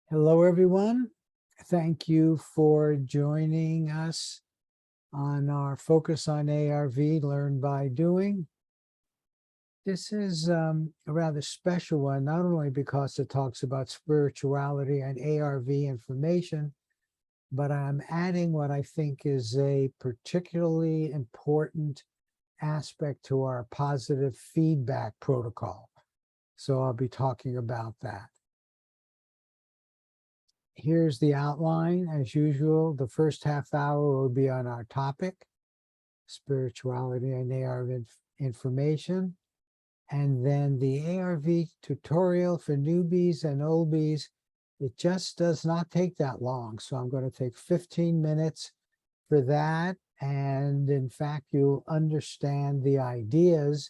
Hello, everyone. Thank you for joining us on our focus on ARV, Learn by Doing. This is a rather special one, not only because it talks about spirituality and ARV information, but I'm adding what I think is a particularly important aspect to our positive feedback protocol. So I'll be talking about that. Here's the outline. As usual, the first half hour will be on our topic, spirituality and ARV information. And then the ARV tutorial for newbies and oldies, it just does not take that long. So I'm going to take 15 minutes for that. And in fact, you'll understand the ideas.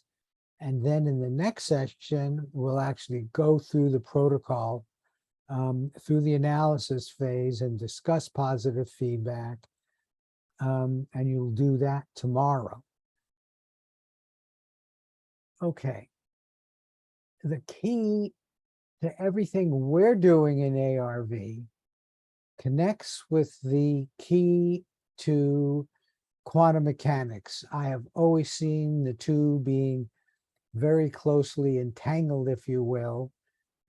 And then in the next section, we'll actually go through the protocol through the analysis phase and discuss positive feedback. And you'll do that tomorrow. Okay. The key to everything we're doing in ARV connects with the key to quantum mechanics. I have always seen the two being very closely entangled, if you will,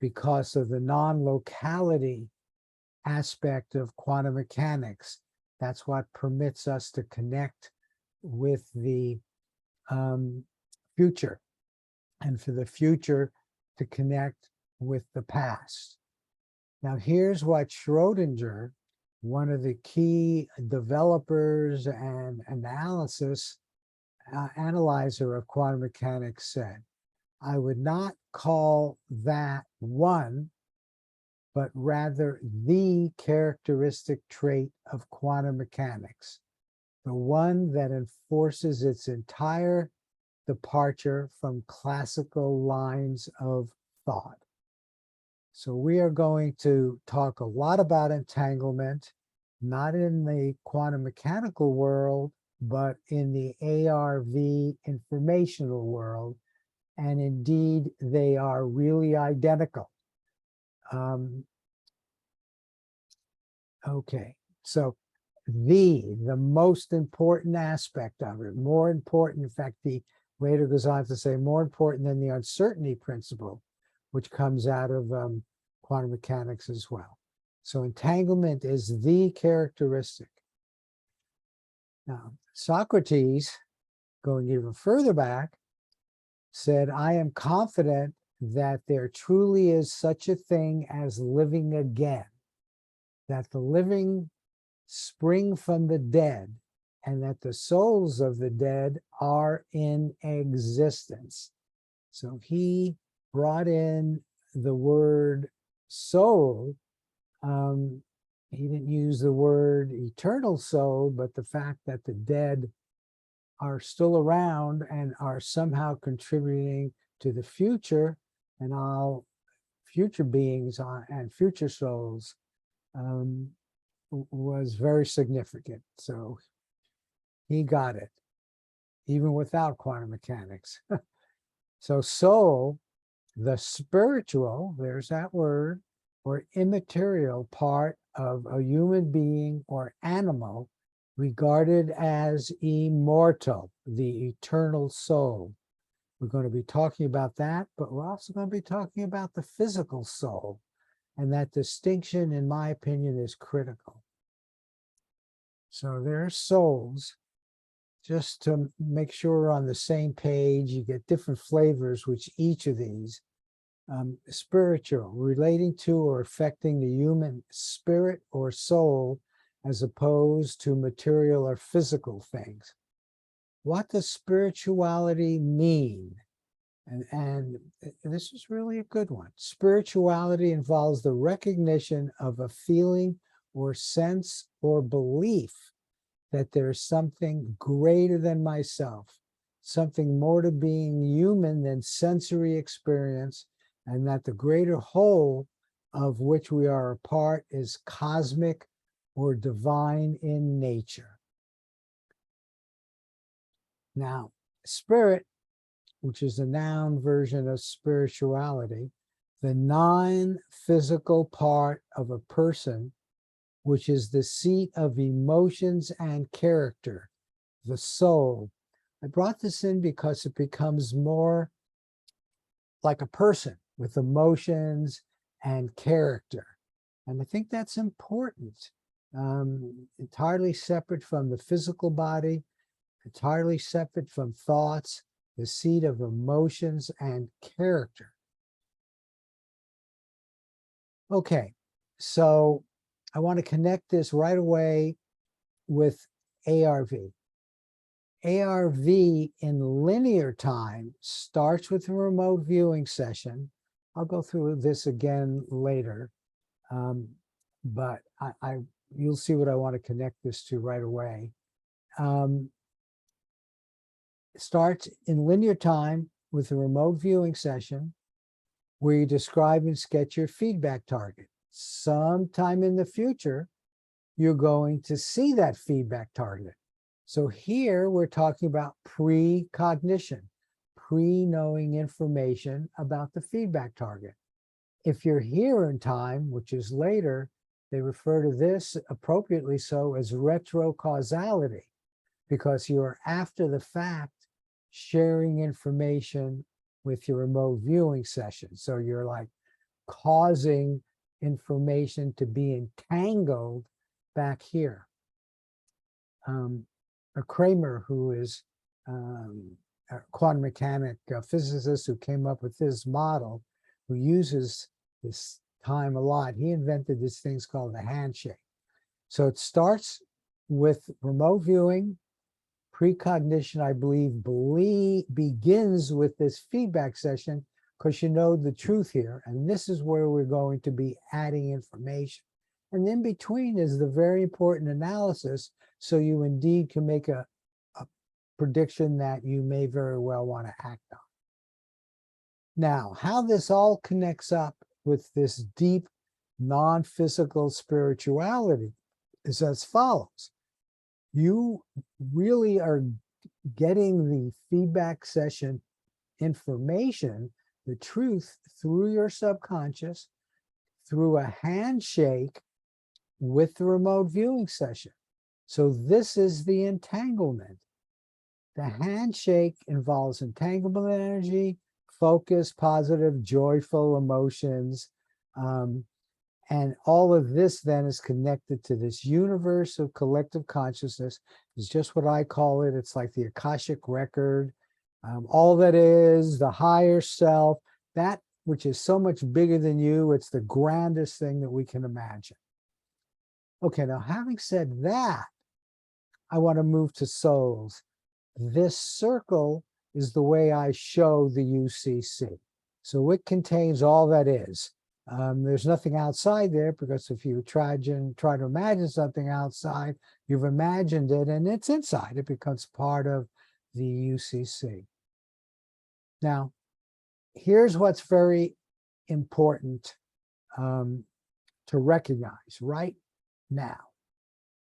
because of the non-locality aspect of quantum mechanics. That's what permits us to connect with the future, and for the future to connect with the past. Now, here's what Schrodinger, one of the key developers and analyzer of quantum mechanics, said. I would not call that one, but rather the characteristic trait of quantum mechanics, the one that enforces its entire departure from classical lines of thought. So we are going to talk a lot about entanglement, not in the quantum mechanical world, but in the ARV informational world. And indeed, they are really identical. Okay, so the most important aspect of it, more important, in fact, the later goes on to say more important than the uncertainty principle, which comes out of quantum mechanics as well. So entanglement is the characteristic. Now, Socrates, going even further back, said, I am confident that there truly is such a thing as living again, that the living spring from the dead, and that the souls of the dead are in existence. So he brought in the word soul. He didn't use the word eternal soul, but the fact that the dead are still around and are somehow contributing to the future, and all future beings and future souls was very significant. So he got it, even without quantum mechanics. So soul, the spiritual, there's that word, or immaterial part of a human being or animal regarded as immortal, the eternal soul. We're going to be talking about that, but we're also going to be talking about the physical soul. And that distinction, in my opinion, is critical. So there are souls. Just to make sure we're on the same page, you get different flavors with each of these. Spiritual, relating to or affecting the human spirit or soul, as opposed to material or physical things. What does spirituality mean? And this is really a good one. Spirituality involves the recognition of a feeling or sense or belief that there's something greater than myself, something more to being human than sensory experience, and that the greater whole of which we are a part is cosmic or divine in nature. Now, spirit, which is a noun version of spirituality, the non-physical part of a person, which is the seat of emotions and character, the soul. I brought this in because it becomes more like a person with emotions and character. And I think that's important. Entirely separate from the physical body, entirely separate from thoughts, the seat of emotions and character. Okay, so I want to connect this right away with ARV. ARV in linear time starts with a remote viewing session. I'll go through this again later, but you'll see what I want to connect this to right away. It starts in linear time with a remote viewing session where you describe and sketch your feedback target. Sometime in the future, you're going to see that feedback target. So here we're talking about precognition, pre-knowing information about the feedback target. If you're here in time, which is later, they refer to this appropriately so as retrocausality, because you're after the fact sharing information with your remote viewing session. So you're like causing information to be entangled back here. Kramer, who is a quantum mechanic physicist who came up with this model, who uses this time a lot, he invented this thing called the handshake. So it starts with remote viewing. Precognition, I believe, begins with this feedback session because you know the truth here. And this is where we're going to be adding information. And in between is the very important analysis, so you indeed can make a prediction that you may very well want to act on. Now, how this all connects up with this deep non-physical spirituality is as follows. You really are getting the feedback session information, the truth, through your subconscious, through a handshake with the remote viewing session. So this is the entanglement. The handshake involves entanglement energy, focus, positive, joyful emotions. And all of this then is connected to this universe of collective consciousness. Is just what I call it. It's like the Akashic record. All that is, the higher self, that which is so much bigger than you. It's the grandest thing that we can imagine. Okay, now having said that, I want to move to souls. This circle is the way I show the UCC. So it contains all that is. There's nothing outside there, because if you try to imagine something outside, you've imagined it and it's inside. It becomes part of the UCC. Now, here's what's very important to recognize right now.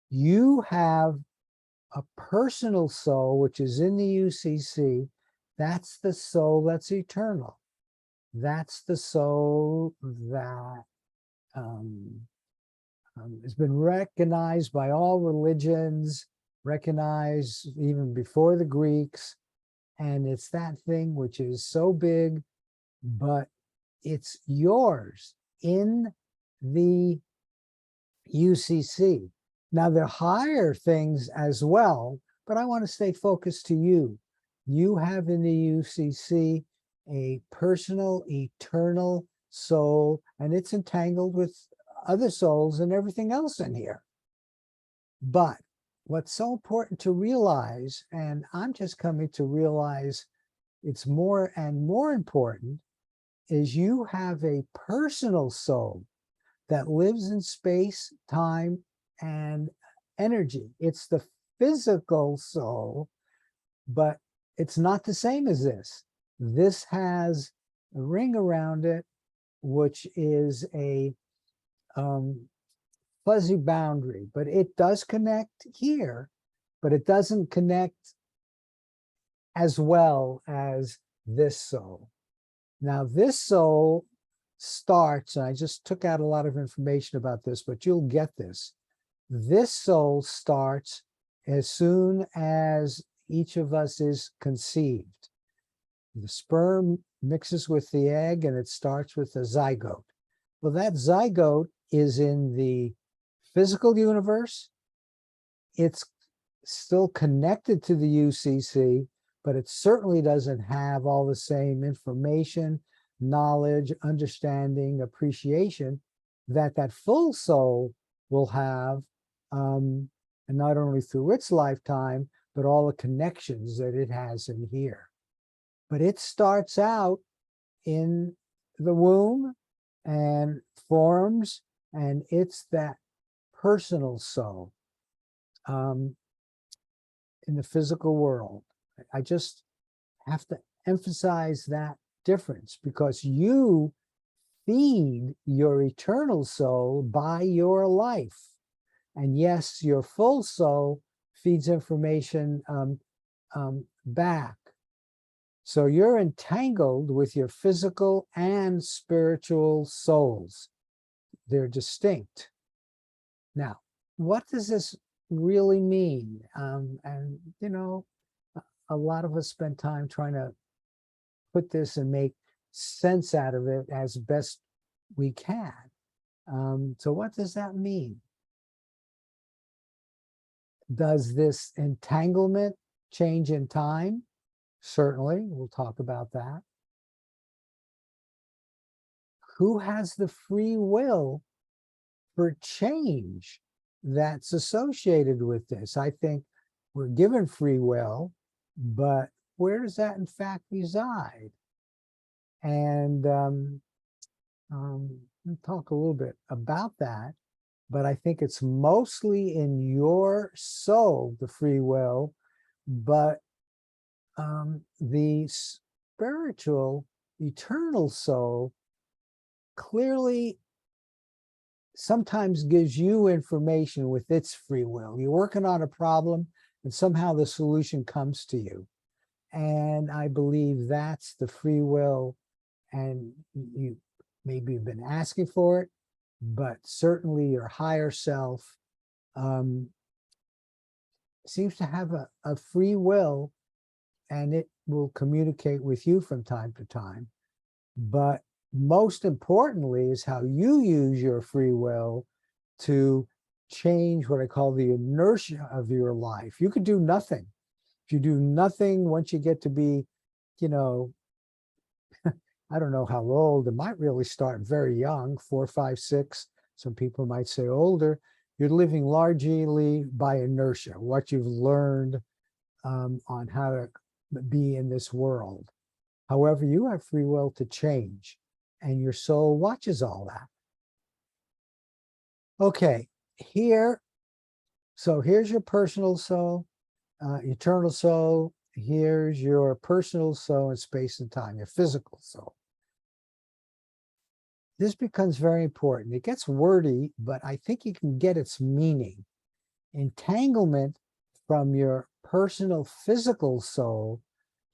You have a personal soul, which is in the UCC. That's the soul that's eternal. That's the soul that has been recognized by all religions, recognized even before the Greeks. And it's that thing which is so big, but it's yours in the UCC. Now, there are higher things as well, but I want to stay focused to you. You have in the UCC a personal, eternal soul, and it's entangled with other souls and everything else in here. But what's so important to realize, and I'm just coming to realize it's more and more important, is you have a personal soul that lives in space, time, and energy. It's the physical soul, but it's not the same as this. This has a ring around it, which is a fuzzy boundary, but it does connect here, but it doesn't connect as well as this soul. Now, this soul starts, and I just took out a lot of information about this, but you'll get this. This soul starts as soon as each of us is conceived. The sperm mixes with the egg and it starts with a zygote. Well, that zygote is in the physical universe. It's still connected to the UCC, but it certainly doesn't have all the same information, knowledge, understanding, appreciation that that full soul will have, and not only through its lifetime, but all the connections that it has in here. But it starts out in the womb and forms, and it's that personal soul in the physical world. I just have to emphasize that difference, because you feed your eternal soul by your life. And yes, your full soul feeds information back. So you're entangled with your physical and spiritual souls. They're distinct. Now, what does this really mean? And, you know, a lot of us spend time trying to put this and make sense out of it as best we can. So what does that mean? Does this entanglement change in time? Certainly, we'll talk about that. Who has the free will for change that's associated with this? I think we're given free will, but where does that in fact reside? And we'll talk a little bit about that, but I think it's mostly in your soul, the free will, but the spiritual, eternal soul clearly sometimes gives you information with its free will. You're working on a problem and somehow the solution comes to you. And I believe that's the free will, and you maybe have been asking for it, but certainly your higher self seems to have a free will, and it will communicate with you from time to time. But most importantly is how you use your free will to change what I call the inertia of your life. You could do nothing. If you do nothing, once you get to be, you know, I don't know how old, it might really start very young, 4, 5, 6. Some people might say older. You're living largely by inertia, what you've learned on how to be in this world. However, you have free will to change, and your soul watches all that. Okay, so here's your personal soul, eternal soul. Here's your personal soul in space and time, your physical soul. This becomes very important. It gets wordy, but I think you can get its meaning. Entanglement from your personal physical soul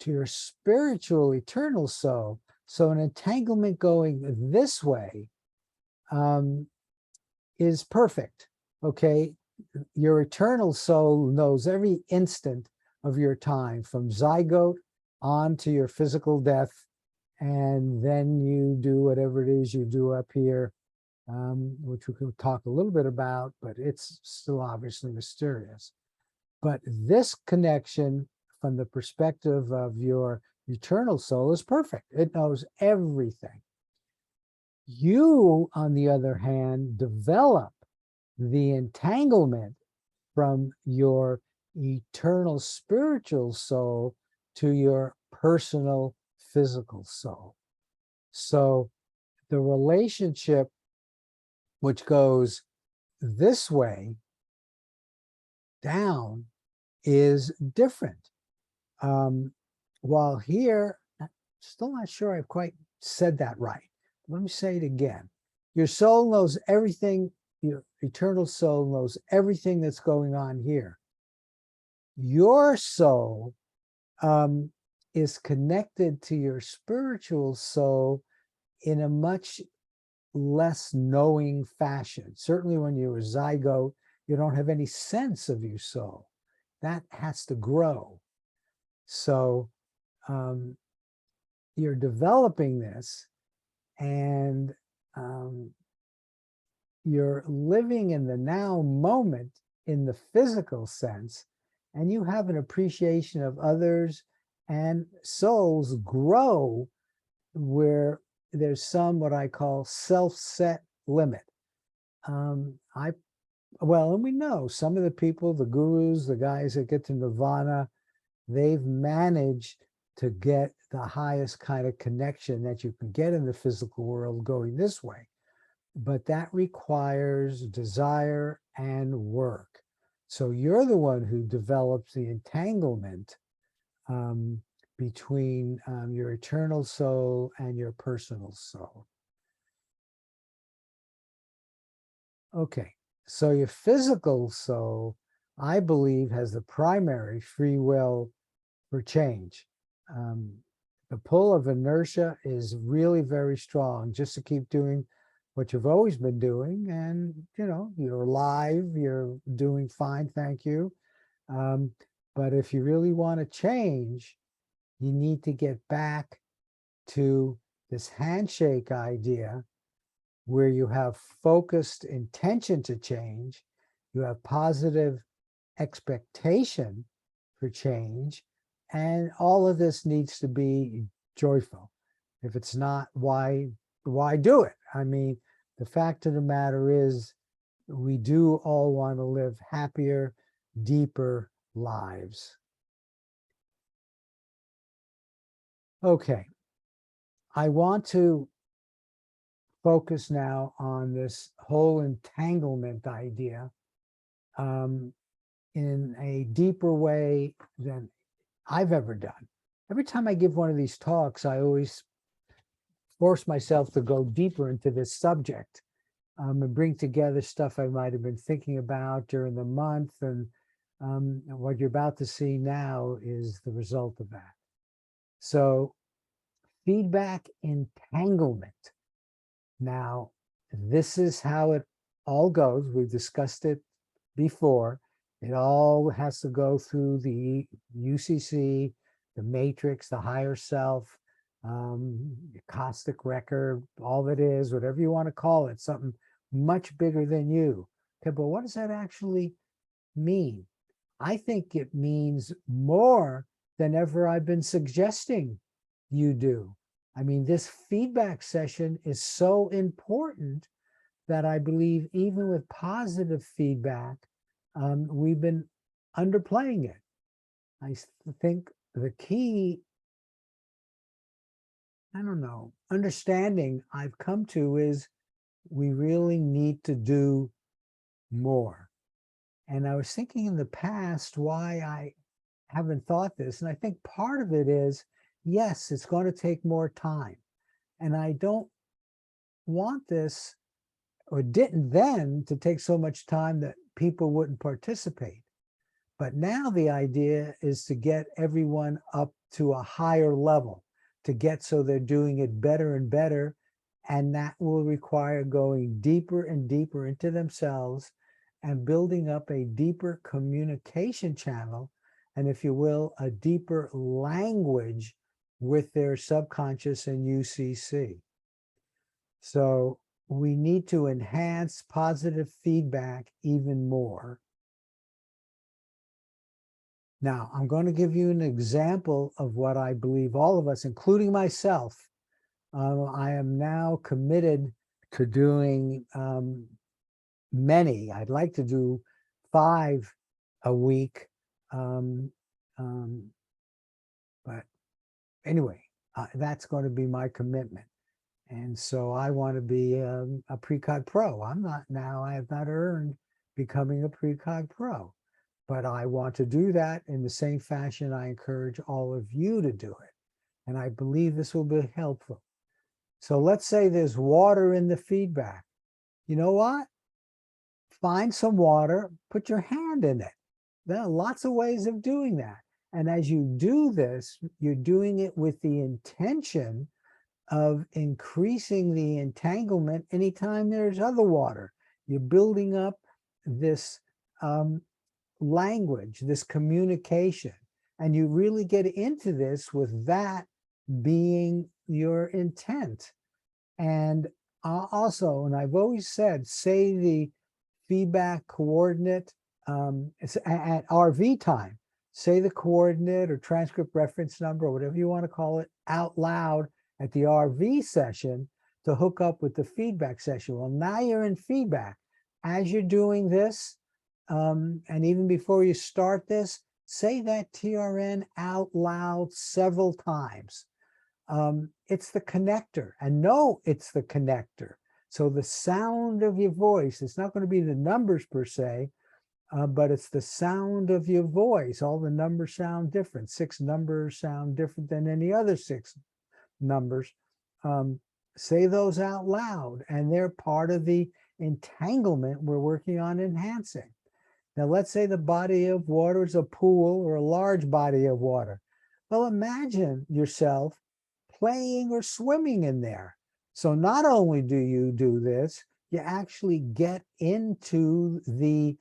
to your spiritual eternal soul. So an entanglement going this way is perfect, okay? Your eternal soul knows every instant of your time, from zygote on to your physical death, and then you do whatever it is you do up here, which we could talk a little bit about, but it's still obviously mysterious. But this connection from the perspective of your eternal soul is perfect. It knows everything. You, on the other hand, develop the entanglement from your eternal spiritual soul to your personal physical soul. So the relationship which goes this way down is different. While here, I'm still not sure I've quite said that right. Let me say it again. Your soul knows everything, your eternal soul knows everything that's going on here. Your soul is connected to your spiritual soul in a much less knowing fashion. Certainly when you're a zygote, you don't have any sense of your soul. That has to grow. So you're developing this, and you're living in the now moment in the physical sense, and you have an appreciation of others, and souls grow where there's some what I call self-set limit. Well, and we know some of the people, the gurus, the guys that get to nirvana, they've managed to get the highest kind of connection that you can get in the physical world going this way. But that requires desire and work. So you're the one who develops the entanglement between your eternal soul and your personal soul. Okay, so your physical soul, I believe, has the primary free will for change. The pull of inertia is really very strong, just to keep doing what you've always been doing, and you're alive, you're doing fine, thank you. But if you really want to change, you need to get back to this handshake idea where you have focused intention to change, you have positive expectation for change, and all of this needs to be joyful. If it's not, why do it? I mean, the fact of the matter is, we do all want to live happier, deeper lives. Okay, I want to focus now on this whole entanglement idea in a deeper way than I've ever done. Every time I give one of these talks, I always force myself to go deeper into this subject and bring together stuff I might have been thinking about during the month. And what you're about to see now is the result of that. So feedback entanglement. Now, this is how it all goes. We've discussed it before. It all has to go through the UCC, the matrix, the higher self, the cosmic record, all that is, whatever you want to call it, something much bigger than you. Okay, but what does that actually mean? I think it means more than ever I've been suggesting you do. I mean, this feedback session is so important that I believe even with positive feedback, we've been underplaying it. I think the key, understanding I've come to is we really need to do more. And I was thinking in the past why I haven't thought this. And I think part of it is, yes, it's going to take more time. And I don't want this, or didn't then, to take so much time that people wouldn't participate. But now the idea is to get everyone up to a higher level, to get so they're doing it better and better. And that will require going deeper and deeper into themselves and building up a deeper communication channel, and if you will, a deeper language with their subconscious and UCC. So we need to enhance positive feedback even more. Now, I'm going to give you an example of what I believe all of us, including myself, I am now committed to doing many. I'd like to do 5 a week. But anyway, that's going to be my commitment. And so I want to be a Precog Pro. I have not earned becoming a Precog Pro, but I want to do that in the same fashion I encourage all of you to do it. And I believe this will be helpful. So let's say there's water in the feedback. You know what? Find some water, put your hand in it. There are lots of ways of doing that. And as you do this, you're doing it with the intention of increasing the entanglement anytime there's other water. You're building up this language, this communication, and you really get into this with that being your intent. And also, and I've always said, say the feedback coordinate at RV time, say the coordinate or transcript reference number or whatever you want to call it out loud at the RV session to hook up with the feedback session. Well, now you're in feedback. As you're doing this, and even before you start this, say that TRN out loud several times. It's the connector, and know it's the connector. So the sound of your voice, it's not going to be the numbers per se, but it's the sound of your voice. All the numbers sound different. 6 numbers sound different than any other 6 numbers. Say those out loud, and they're part of the entanglement we're working on enhancing. Now, let's say the body of water is a pool or a large body of water. Well, imagine yourself playing or swimming in there. So not only do you do this, you actually get into the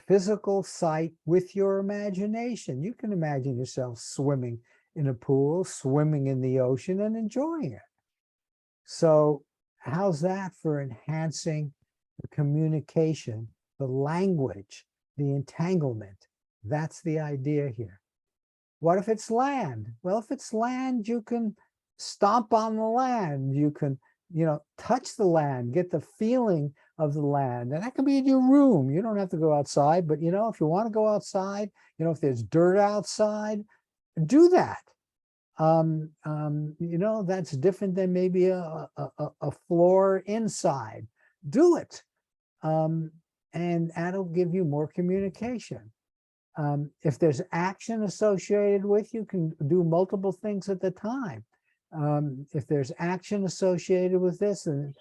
physical site with your imagination. You can imagine yourself swimming in a pool, swimming in the ocean, and enjoying it. So how's that for enhancing the communication, the language, the entanglement? That's the idea here. What if it's land? Well, if it's land, you can stomp on the land. You can, touch the land, get the feeling of the land. And that can be in your room. You don't have to go outside, but if you want to go outside, if there's dirt outside, do that. That's different than maybe a floor inside. Do it. And that'll give you more communication. If there's action associated with, you can do multiple things at the time. If there's action associated with this, and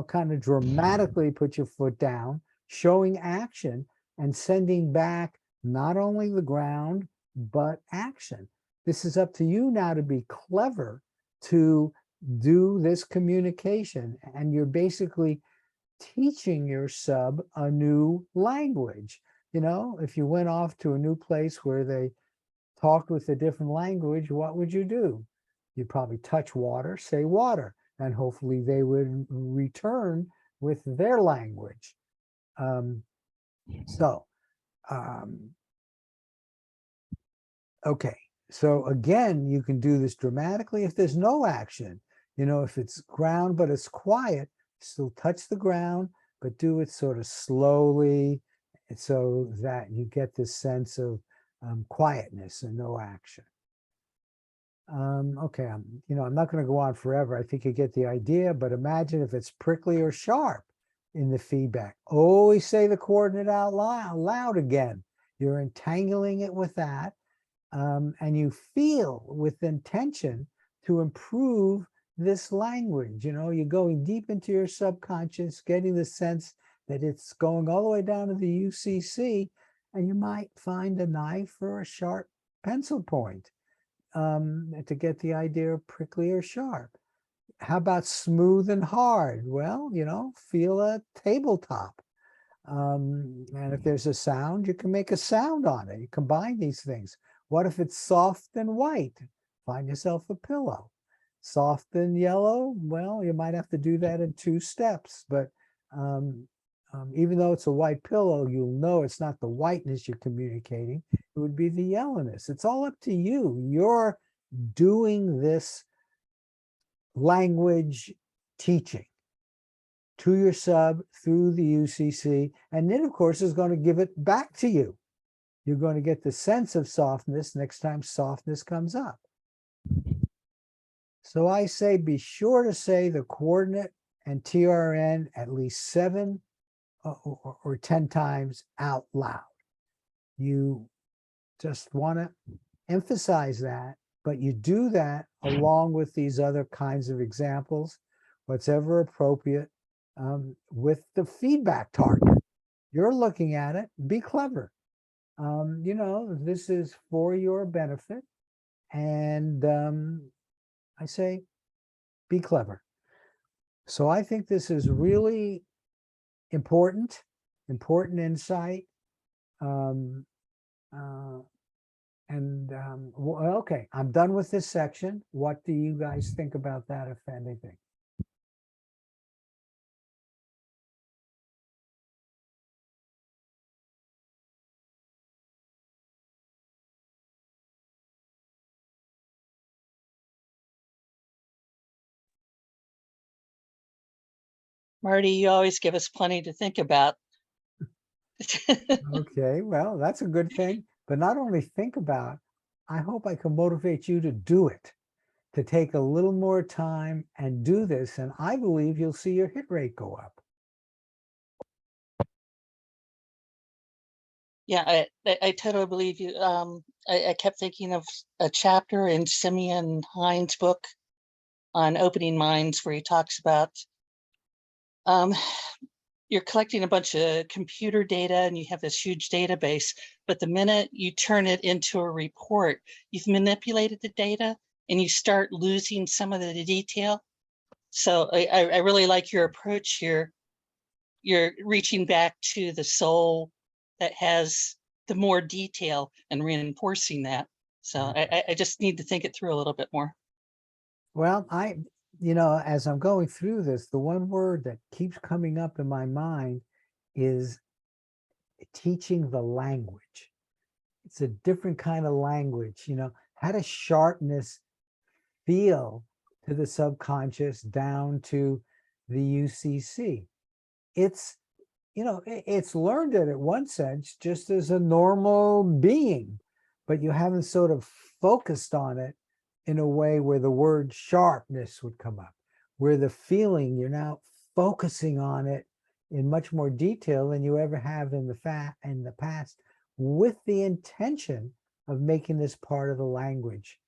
kind of dramatically put your foot down, showing action and sending back not only the ground, but action. This is up to you now to be clever to do this communication. And you're basically teaching your sub a new language. If you went off to a new place where they talked with a different language, what would you do? You'd probably touch water, say water, and hopefully they would return with their language. Okay. So again, you can do this dramatically if there's no action. If it's ground, but it's quiet, still touch the ground, but do it sort of slowly so that you get this sense of quietness and no action. Okay, I'm not going to go on forever. I think you get the idea, but imagine if it's prickly or sharp in the feedback. Always say the coordinate out loud again. You're entangling it with that. And you feel with intention to improve this language. You're going deep into your subconscious, getting the sense that it's going all the way down to the UCC, and you might find a knife or a sharp pencil point to get the idea of prickly or sharp. How about smooth and hard? Well, feel a tabletop. And if there's a sound, you can make a sound on it. You combine these things. What if it's soft and white? Find yourself a pillow. Soft and yellow? Well, you might have to do that in 2 steps, but even though it's a white pillow, you'll know it's not the whiteness you're communicating. It would be the yellowness. It's all up to you. You're doing this language teaching to your sub through the UCC, and then, of course, is going to give it back to you. You're going to get the sense of softness next time softness comes up. So I say be sure to say the coordinate and TRN at least 7 or 10 times out loud. You just want to emphasize that, but you do that along with these other kinds of examples, what's ever appropriate, with the feedback target. You're looking at it, be clever. This is for your benefit. And I say, be clever. So I think this is really important insight. Well, okay, I'm done with this section. What do you guys think about that, if anything? Marty, you always give us plenty to think about. Okay, well, that's a good thing. But not only think about, I hope I can motivate you to do it, to take a little more time and do this. And I believe you'll see your hit rate go up. Yeah, I totally believe you. I kept thinking of a chapter in Simeon Hines' book on opening minds where he talks about you're collecting a bunch of computer data and you have this huge database, but the minute you turn it into a report, you've manipulated the data and you start losing some of the detail. So I really like your approach here. You're reaching back to the soul that has the more detail and reinforcing that. So I just need to think it through a little bit more. Well, as I'm going through this, the one word that keeps coming up in my mind is teaching the language. It's a different kind of language, how to sharpness feel to the subconscious down to the UCC. It's, it's learned it in one sense, just as a normal being, but you haven't sort of focused on it in a way where the word sharpness would come up, where the feeling, you're now focusing on it in much more detail than you ever have in the past, with the intention of making this part of the language.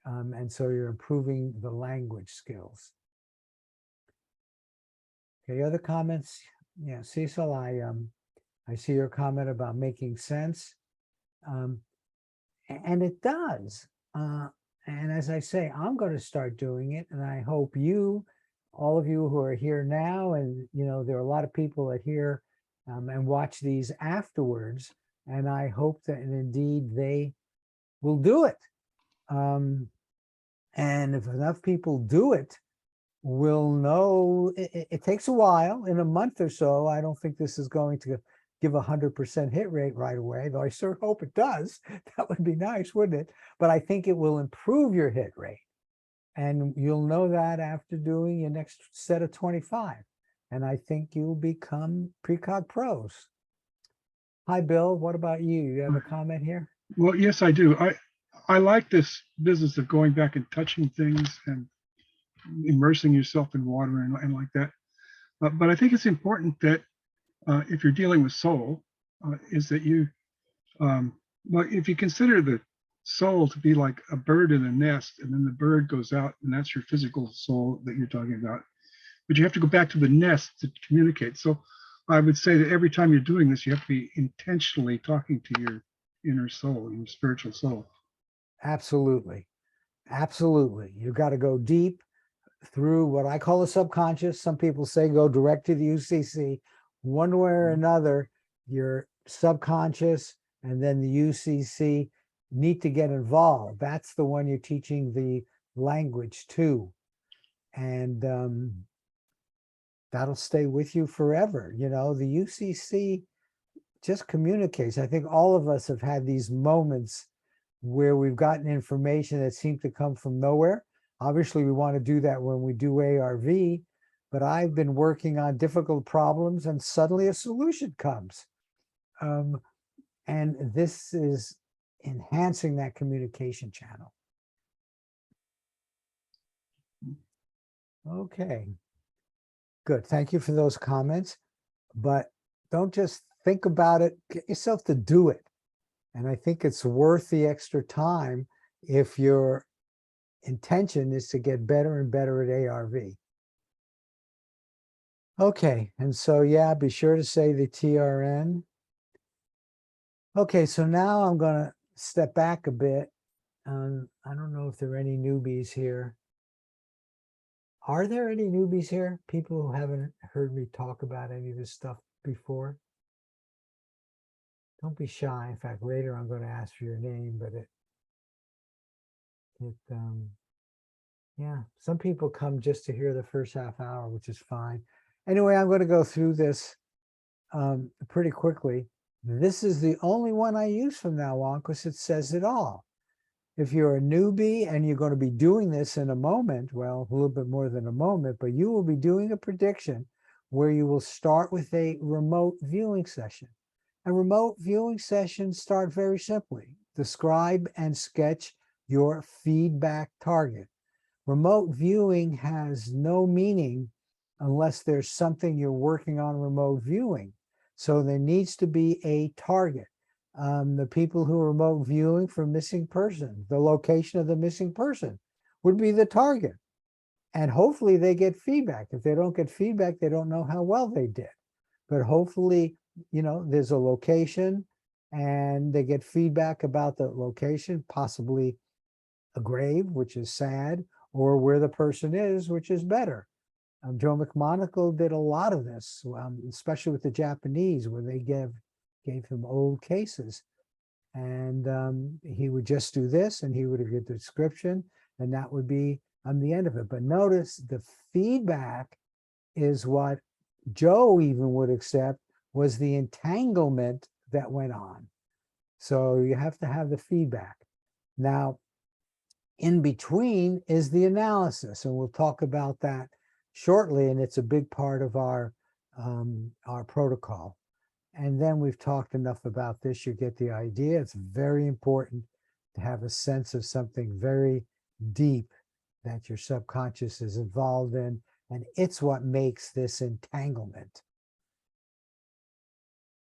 And so you're improving the language skills. Okay, other comments? Yeah, Cecil, I see your comment about making sense. And it does. And as I say, I'm going to start doing it. And I hope all of you who are here now, and there are a lot of people that hear and watch these afterwards. And I hope that indeed they will do it. And if enough people do it, we'll know. It takes a while. In a month or so, I don't think this is going to give 100% hit rate right away, though I sure hope it does. That would be nice, wouldn't it? But I think it will improve your hit rate. And you'll know that after doing your next set of 25. And I think you'll become Precog pros. Hi, Bill. What about you? You have a comment here? Well, yes, I do. I like this business of going back and touching things and immersing yourself in water and like that. But I think it's important that if you're dealing with soul, is that you, well, if you consider the soul to be like a bird in a nest, and then the bird goes out, and that's your physical soul that you're talking about. But you have to go back to the nest to communicate. So I would say that every time you're doing this, you have to be intentionally talking to your inner soul, your spiritual soul. Absolutely. Absolutely. You've got to go deep through what I call the subconscious. Some people say go direct to the UCC. One way or another, your subconscious and then the UCC need to get involved. That's the one you're teaching the language to. And that'll stay with you forever. The UCC just communicates. I think all of us have had these moments where we've gotten information that seemed to come from nowhere. Obviously, we want to do that when we do ARV, but I've been working on difficult problems and suddenly a solution comes. And this is enhancing that communication channel. Okay, good. Thank you for those comments, but don't just think about it, get yourself to do it. And I think it's worth the extra time if your intention is to get better and better at ARV. Okay, and so yeah, be sure to say the TRN. Okay, so now I'm going to step back a bit. I don't know if there are any newbies here. Are there any newbies here? People who haven't heard me talk about any of this stuff before? Don't be shy. In fact, later I'm going to ask for your name, but yeah, some people come just to hear the first half hour, which is fine. Anyway, I'm going to go through this pretty quickly. This is the only one I use from now on because it says it all. If you're a newbie and you're going to be doing this in a moment, well, a little bit more than a moment, but you will be doing a prediction where you will start with a remote viewing session. A remote viewing sessions start very simply. Describe and sketch your feedback target. Remote viewing has no meaning unless there's something you're working on remote viewing. So there needs to be a target. The people who are remote viewing for missing person, the location of the missing person would be the target. And hopefully they get feedback. If they don't get feedback, they don't know how well they did. But hopefully, you know, there's a location and they get feedback about the location, possibly a grave, which is sad, or where the person is, which is better. Joe McMonagle did a lot of this, especially with the Japanese, where they gave him old cases. And he would just do this, and he would give the description, and that would be on the end of it. But notice the feedback is what Joe even would accept was the entanglement that went on. So you have to have the feedback. Now, in between is the analysis, and we'll talk about that shortly, and it's a big part of our protocol. And then we've talked enough about this, you get the idea. It's very important to have a sense of something very deep that your subconscious is involved in, and it's what makes this entanglement.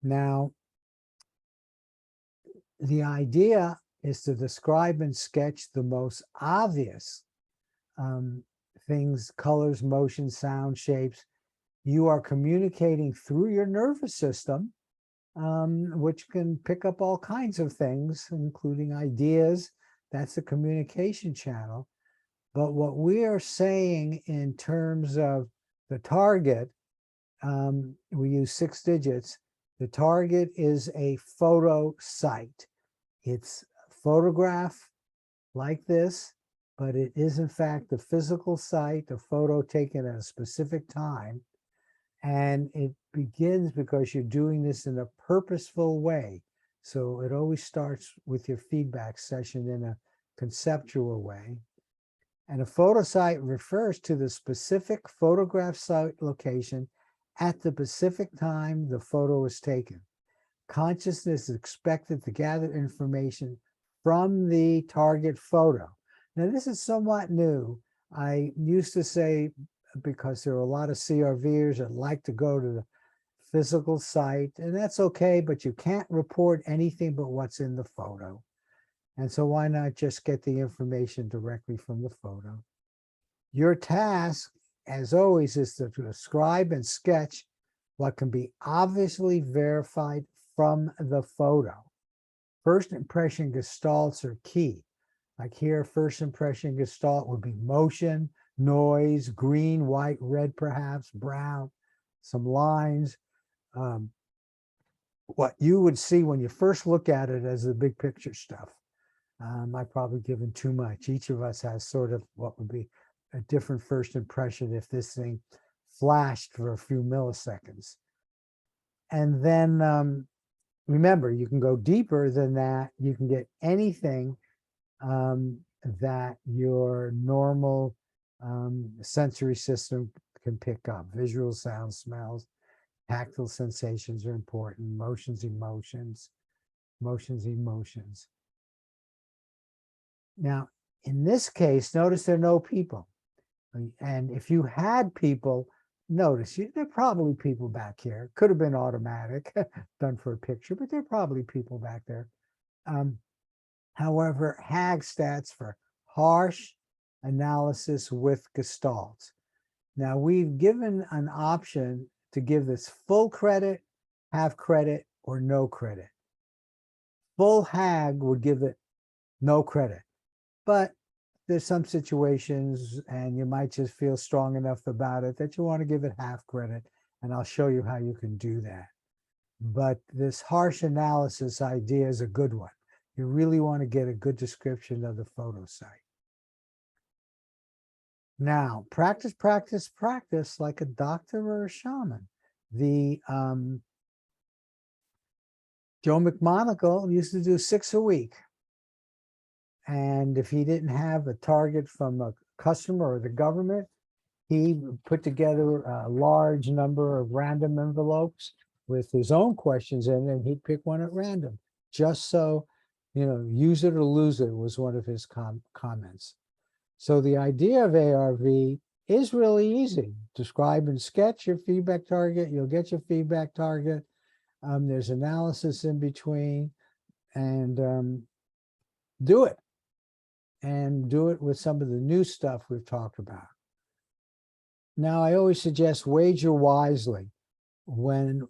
Now, the idea is to describe and sketch the most obvious things, colors, motion, sound, shapes. You are communicating through your nervous system, which can pick up all kinds of things, including ideas. That's the communication channel. But what we are saying in terms of the target, we use 6 digits. The target is a photo site. It's a photograph like this, but it is in fact a physical site, a photo taken at a specific time. And it begins because you're doing this in a purposeful way. So it always starts with your feedback session in a conceptual way. And a photo site refers to the specific photograph site location at the specific time the photo was taken. Consciousness is expected to gather information from the target photo. Now, this is somewhat new. I used to say, because there are a lot of CRVers that like to go to the physical site, and that's okay, but you can't report anything but what's in the photo. And so why not just get the information directly from the photo? Your task, as always, is to describe and sketch what can be obviously verified from the photo. First impression gestalts are key. Like here, first impression gestalt would be motion, noise, green, white, red, perhaps, brown, some lines. What you would see when you first look at it as the big picture stuff. I've probably given too much. Each of us has sort of what would be a different first impression if this thing flashed for a few milliseconds. And then remember, you can go deeper than that. You can get anything that your normal sensory system can pick up. Visual, sounds, smells, tactile sensations are important. Motions, emotions. Now, in this case, notice there are no people. And if you had people, notice there are probably people back here. Could have been automatic, done for a picture, but there are probably people back there. However, HAG stats for harsh analysis with gestalts. Now, we've given an option to give this full credit, half credit, or no credit. Full HAG would give it no credit. But there's some situations and you might just feel strong enough about it that you want to give it half credit, and I'll show you how you can do that. But this harsh analysis idea is a good one. You really want to get a good description of the photo site. Now, practice, practice, practice like a doctor or a shaman. The Joe McMonagle used to do 6 a week. And if he didn't have a target from a customer or the government, he put together a large number of random envelopes with his own questions in it, and he'd pick one at random, just so, use it or lose it was one of his comments. So the idea of ARV is really easy. Describe and sketch your feedback target. You'll get your feedback target. There's analysis in between, and do it. And do it with some of the new stuff we've talked about. Now, I always suggest wager wisely. When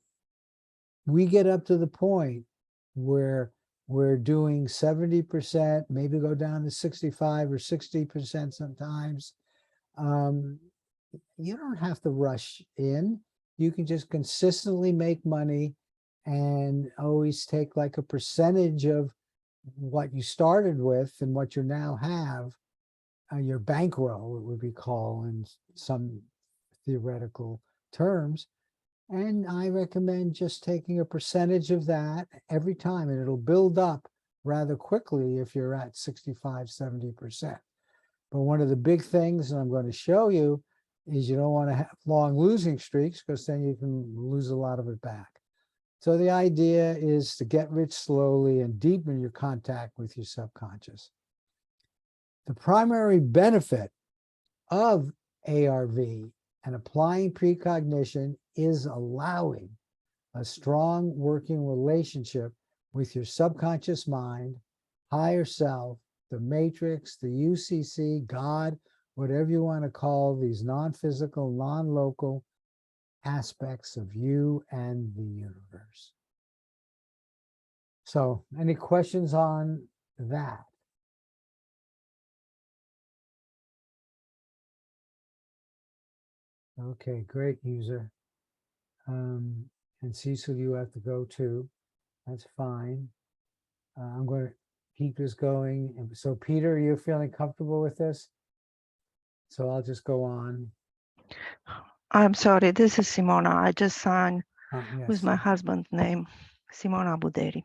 we get up to the point where we're doing 70%, maybe go down to 65 or 60% sometimes, you don't have to rush in. You can just consistently make money and always take like a percentage of what you started with and what you now have, your bankroll, it would be called in some theoretical terms. And I recommend just taking a percentage of that every time, and it'll build up rather quickly if you're at 65, 70%. But one of the big things, and I'm going to show you, is you don't want to have long losing streaks, because then you can lose a lot of it back. So the idea is to get rich slowly and deepen your contact with your subconscious. The primary benefit of ARV and applying precognition is allowing a strong working relationship with your subconscious mind, higher self, the matrix, the UCC, God, whatever you want to call these non-physical, non-local aspects of you and the universe. So, any questions on that? Okay, great, user. And Cecil, you have to go too. That's fine. I'm going to keep this going. And so, Peter, you're feeling comfortable with this? So I'll just go on. I'm sorry, this is Simona. I just signed Yes. with my husband's name, Simona Buderi.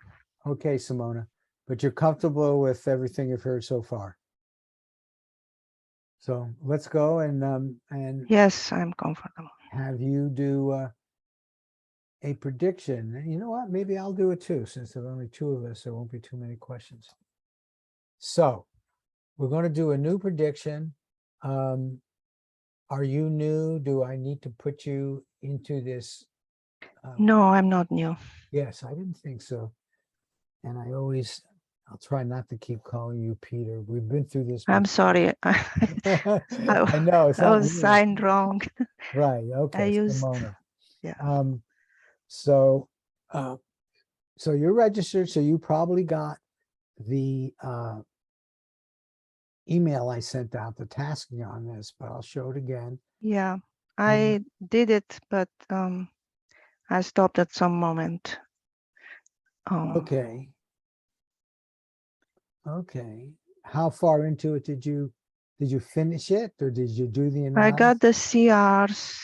Okay, Simona, but you're comfortable with everything you've heard so far. So let's go and Yes, I'm comfortable. have you do a prediction. And you know what? Maybe I'll do it too, since there are only 2 of us. There won't be too many questions. So we're going to do a new prediction. Are you new? Do I need to put you into this? No, I'm not new. Yes, I didn't think so. And I'll try not to keep calling you Peter. We've been through this. I'm sorry. I know. It's I not was weird. signed wrong. Right. Okay. I used, Simona. yeah. So you're registered. So you probably got the email I sent out, the tasking on this, but I'll show it again. Yeah, I did it, but I stopped at some moment. Okay. Okay. How far into it did you finish it, or did you do the analysis? I got the CRs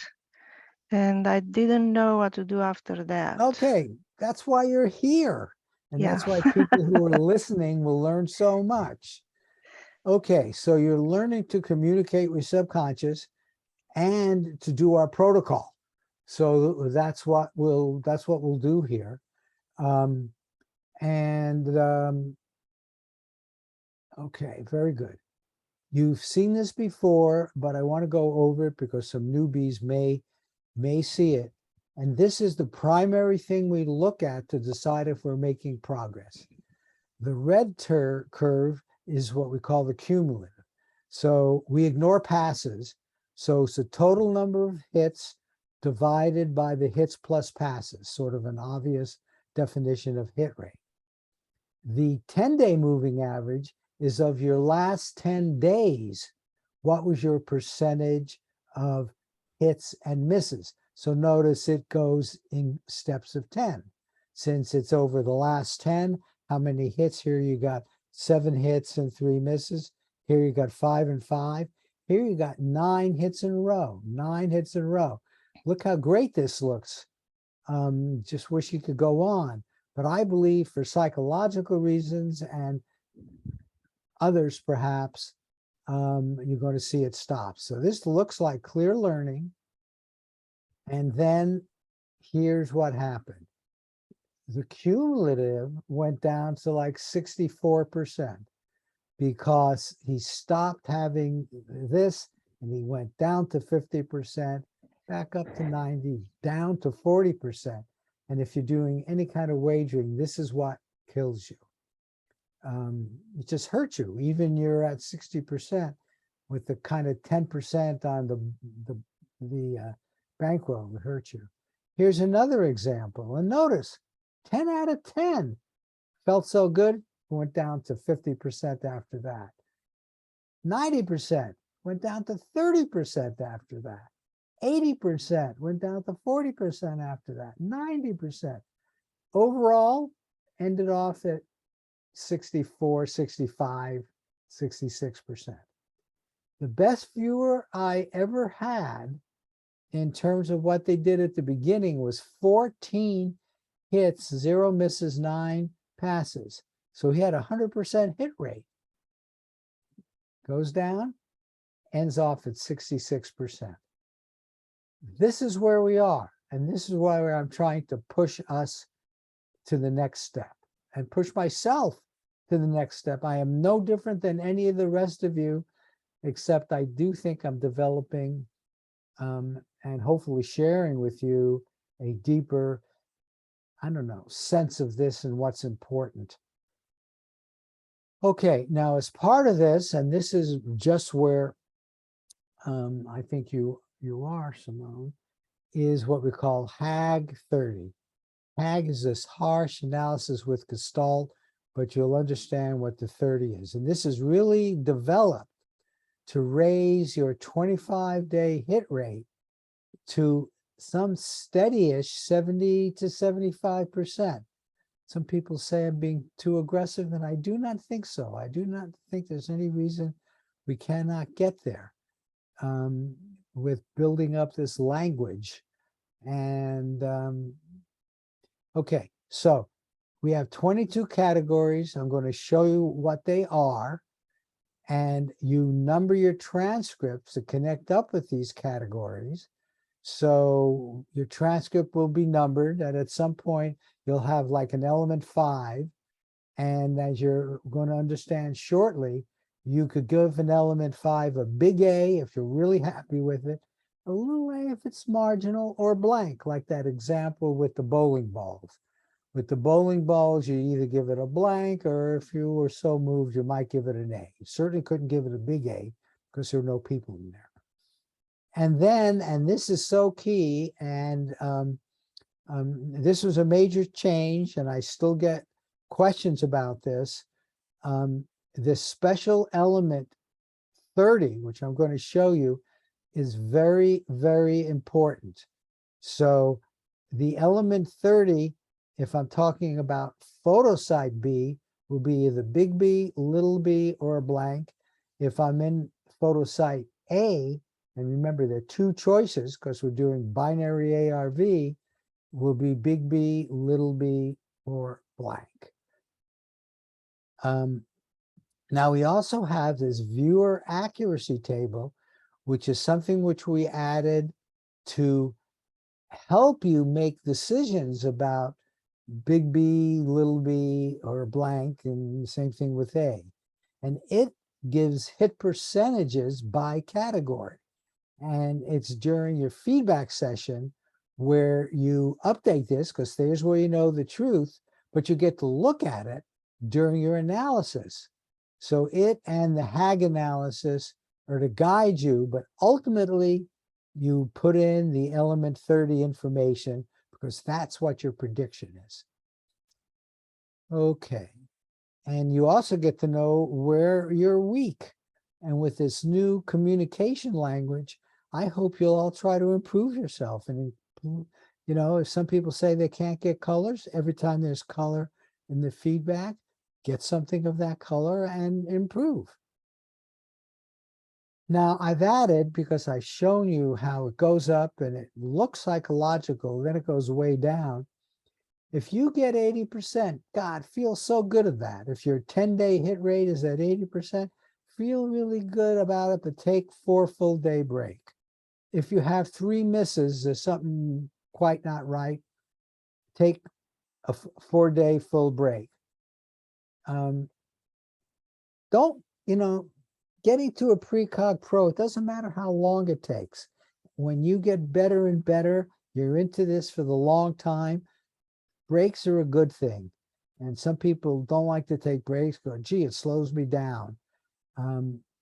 and I didn't know what to do after that. Okay, that's why you're here. And Yeah. that's why people who are listening will learn so much. Okay, so you're learning to communicate with subconscious and to do our protocol. So that's what we'll do here. Okay, very good. You've seen this before, but I want to go over it because some newbies may see it. And this is the primary thing we look at to decide if we're making progress. The red curve is what we call the cumulative. So we ignore passes. So it's the total number of hits divided by the hits plus passes, sort of an obvious definition of hit rate. The 10-day moving average is of your last 10 days, what was your percentage of hits and misses? So notice it goes in steps of 10. Since it's over the last 10, how many hits? Here you got 7 hits and 3 misses. Here you got 5 and 5. Here you got 9 hits in a row, 9 hits in a row. Look how great this looks. Just wish you could go on. But I believe for psychological reasons and others perhaps, you're going to see it stop. So this looks like clear learning. And then here's what happened. The cumulative went down to like 64% because he stopped having this and he went down to 50%, back up to 90, down to 40%. And if you're doing any kind of wagering, this is what kills you. It just hurts you. Even you're at 60% with the kind of 10% on the bankroll would hurt you. Here's another example. And notice 10 out of 10 felt so good, went down to 50% after that. 90% went down to 30% after that. 80% went down to 40% after that. 90%. Overall, ended off at 64, 65, 66%. The best viewer I ever had in terms of what they did at the beginning was 14 hits, 0 misses, 9 passes. So he had a 100% hit rate. Goes down, ends off at 66%. This is where we are. And this is why I'm trying to push us to the next step and push myself to the next step. I am no different than any of the rest of you, except I do think I'm developing and hopefully sharing with you a deeper, I don't know, sense of this and what's important. Okay, now as part of this, and this is just where I think you are, Simone, is what we call HAG 30. HAG is this harsh analysis with Gestalt, but you'll understand what the 30 is. And this is really developed to raise your 25-day hit rate to some steady-ish 70 to 75%. Some people say I'm being too aggressive, and I do not think so. I do not think there's any reason we cannot get there with building up this language. And okay, so we have 22 categories. I'm going to show you what they are. And you number your transcripts to connect up with these categories. So your transcript will be numbered, and at some point you'll have like an element 5. And as you're going to understand shortly, you could give an element 5 a big A if you're really happy with it, a little a if it's marginal, or blank, like that example with the bowling balls. With the bowling balls, you either give it a blank, or if you were so moved, you might give it an A. You certainly couldn't give it a big A because there are no people in there. And then, and this is so key, and this was a major change, and I still get questions about this. This special element 30, which I'm going to show you, is very, very important. So the element 30, if I'm talking about photo site B, will be either big B, little b, or a blank. If I'm in photo site A, and remember there are 2 choices because we're doing binary ARV, will be big B, little b, or blank. Now we also have this viewer accuracy table, which is something which we added to help you make decisions about big B, little b, or blank, and the same thing with A. And it gives hit percentages by category. And it's during your feedback session where you update this, because there's where you know the truth, but you get to look at it during your analysis. So it and the HAG analysis are to guide you, but ultimately you put in the element 30 information because that's what your prediction is. Okay, And you also get to know where you're weak. And with this new communication language, I hope you'll all try to improve yourself. And, if some people say they can't get colors, every time there's color in the feedback, get something of that color and improve. Now I've added, because I've shown you how it goes up and it looks psychological, then it goes way down. If you get 80%, God, feel so good at that. If your 10-day hit rate is at 80%, feel really good about it, but take 4 full day break. If you have 3 misses, there's something quite not right, take a 4-day full break. Don't, getting to a precog pro, it doesn't matter how long it takes. When you get better and better, you're into this for the long time, breaks are a good thing. And some people don't like to take breaks, go, gee, it slows me down.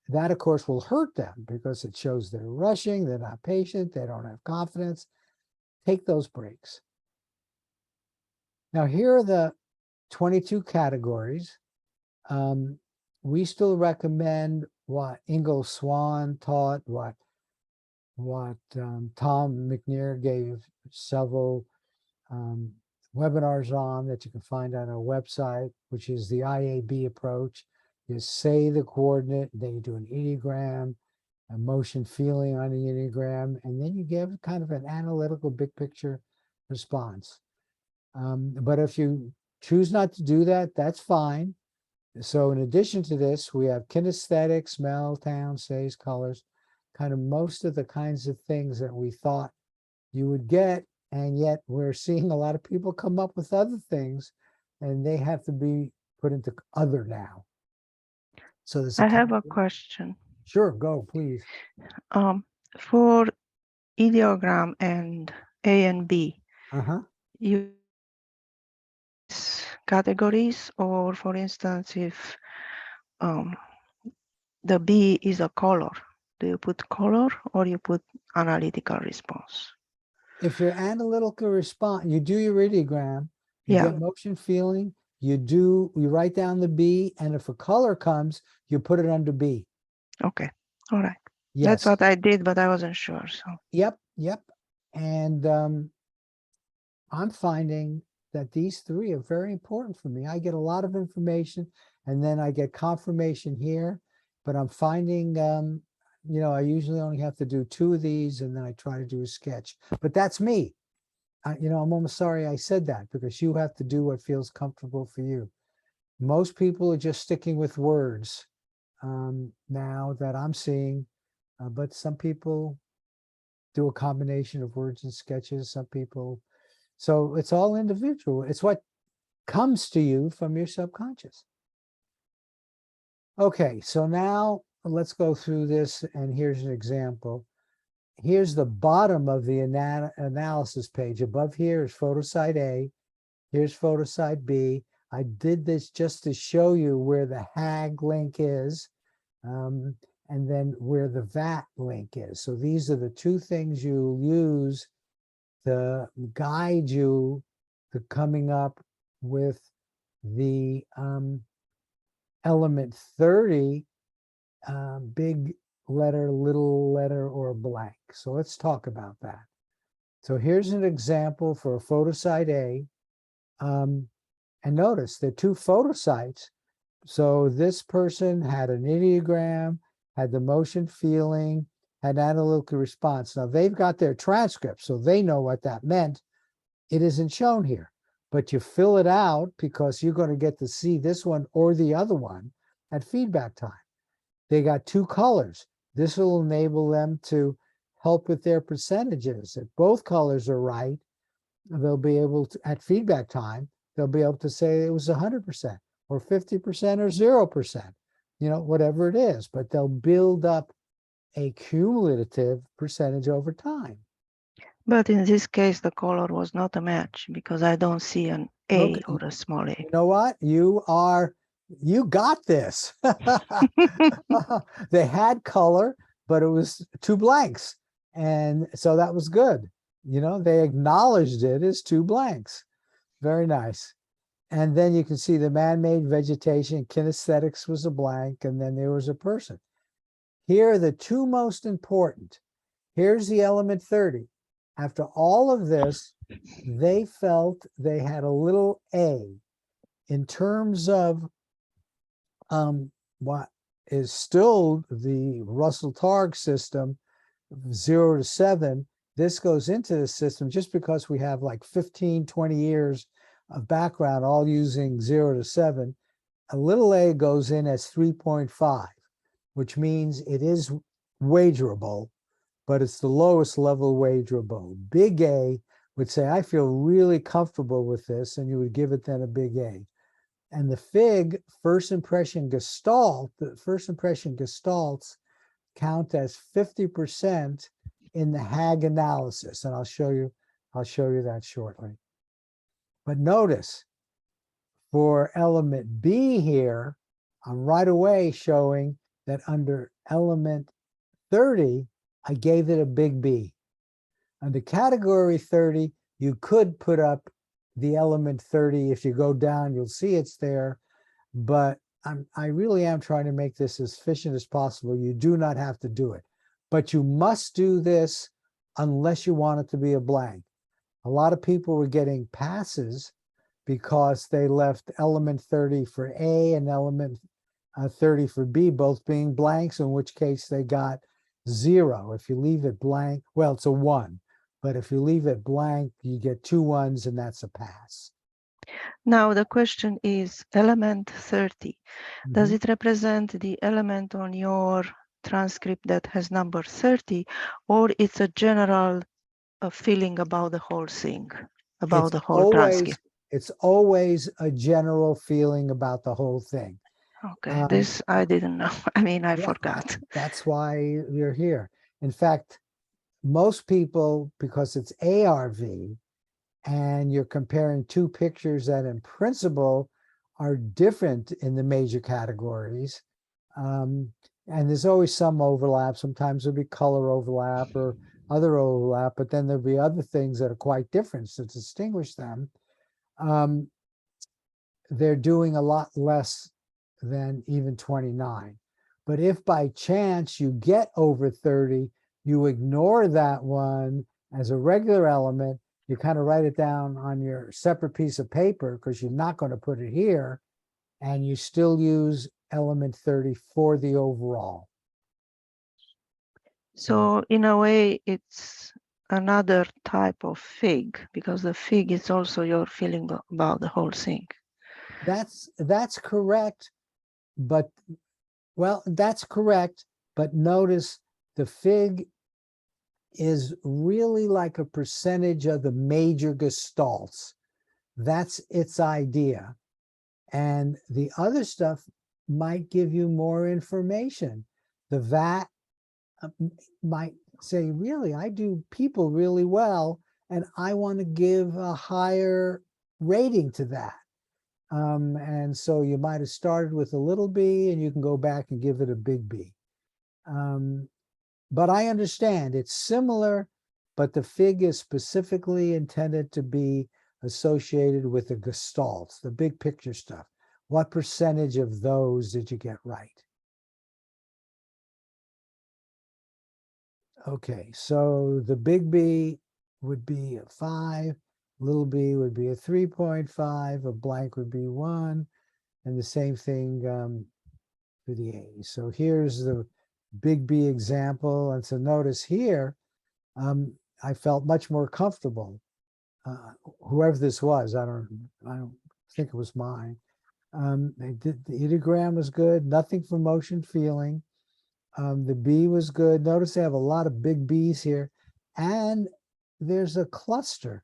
That, of course, will hurt them because it shows they're rushing, they're not patient, they don't have confidence. Take those breaks. Now, here are the 22 categories. We still recommend what Ingo Swan taught, what Tom McNair gave several webinars on that you can find on our website, which is the IAB approach. You say the coordinate, then you do an ideogram, a motion feeling on the ideogram, and then you give kind of an analytical big picture response. But if you choose not to do that, that's fine. So in addition to this, we have kinesthetic, smell, sound, taste, colors, kind of most of the kinds of things that we thought you would get. And yet we're seeing a lot of people come up with other things, and they have to be put into other now. So there's I have a question. Sure, go, please. For ideogram and A and B, you categories, or for instance, if the B is a color, do you put color or you put analytical response? If your analytical response, you do your ideogram, you Yeah. get motion feeling, you write down the B, and if a color comes, you put it under B. Okay, all right. Yes. That's what I did, but I wasn't sure. So Yep. And I'm finding that these 3 are very important for me. I get a lot of information, and then I get confirmation here, but I'm finding, I usually only have to do 2 of these, and then I try to do a sketch. But that's me. I'm almost sorry I said that, because you have to do what feels comfortable for you. Most people are just sticking with words now that I'm seeing, but some people do a combination of words and sketches. Some people, so it's all individual. It's what comes to you from your subconscious. Okay, so now let's go through this, and here's an example. Here's the bottom of the analysis page. Above here is photosite A. Here's photosite B. I did this just to show you where the HAG link is, and then where the VAT link is. So these are the 2 things you'll use to guide you to coming up with the element 30, big letter, little letter, or blank. So let's talk about that. So here's an example for a photosite A. And notice there are 2 photosites. So this person had an ideogram, had the motion feeling, had analytical response. Now they've got their transcript, so they know what that meant. It isn't shown here, but you fill it out because you're going to get to see this one or the other one at feedback time. They got 2 colors. This will enable them to help with their percentages. If both colors are right, they'll be able to, at feedback time, they'll be able to say it was 100% or 50% or 0%, whatever it is, but they'll build up a cumulative percentage over time. but in this case, the color was not a match because I don't see an A Okay. or a small a. You know what? You got this. They had color, but it was 2 blanks. And so that was good. They acknowledged it as 2 blanks. Very nice. And then you can see the man-made vegetation, kinesthetics was a blank, and then there was a person. Here are the two most important. Here's the element 30. After all of this, they felt they had a little A in terms of what is still the Russell-Targ system, 0 to 7. This goes into the system just because we have like 15, 20 years of background, all using 0 to 7. A little a goes in as 3.5, which means it is wagerable, but it's the lowest level wagerable. Big A would say, I feel really comfortable with this, and you would give it then a big A. And the FIG, first impression gestalt, the first impression gestalts count as 50% in the HAG analysis. And I'll show you that shortly. But notice for element B here, I'm right away showing that under element 30, I gave it a big B. Under category 30, you could put up the element 30. If you go down, you'll see it's there. But I really am trying to make this as efficient as possible. You do not have to do it. But you must do this unless you want it to be a blank. A lot of people were getting passes because they left element 30 for A and element 30 for B, both being blanks, in which case they got 0. If you leave it blank, well, it's a 1. But if you leave it blank, you get 2 1s, and that's a pass. Now the question is element 30. Does Mhm. it represent the element on your transcript that has number 30, or it's a general feeling about the whole thing, about the whole transcript? It's always a general feeling about the whole thing. Okay, this I didn't know. I mean, I Yeah, forgot. that's why you're here. In fact, most people, because it's ARV and you're comparing two pictures that in principle are different in the major categories, and there's always some overlap. Sometimes there'll be color overlap or other overlap, but then there'll be other things that are quite different to distinguish them. They're doing a lot less than even 29. But if by chance you get over 30, you ignore that one as a regular element, you kind of write it down on your separate piece of paper because you're not going to put it here, and you still use element 30 for the overall. So in a way, it's another type of fig, because the fig is also your feeling about the whole thing. That's correct, but that's correct, but notice the fig is really like a percentage of the major gestalts. That's its idea. And the other stuff might give you more information. The VAT might say, really, I do people really well, and I want to give a higher rating to that. And so you might have started with a little b, and you can go back and give it a big B. But I understand it's similar, but the fig is specifically intended to be associated with the gestalts, the big picture stuff. What percentage of those did you get right? Okay, so the big B would be a 5, little b would be a 3.5, a blank would be 1, and the same thing for the A. So here's the big B example. And so notice here, I felt much more comfortable. Whoever this was, I don't think it was mine. The ideogram was good, nothing for motion feeling. The B was good. Notice they have a lot of big B's here, and there's a cluster.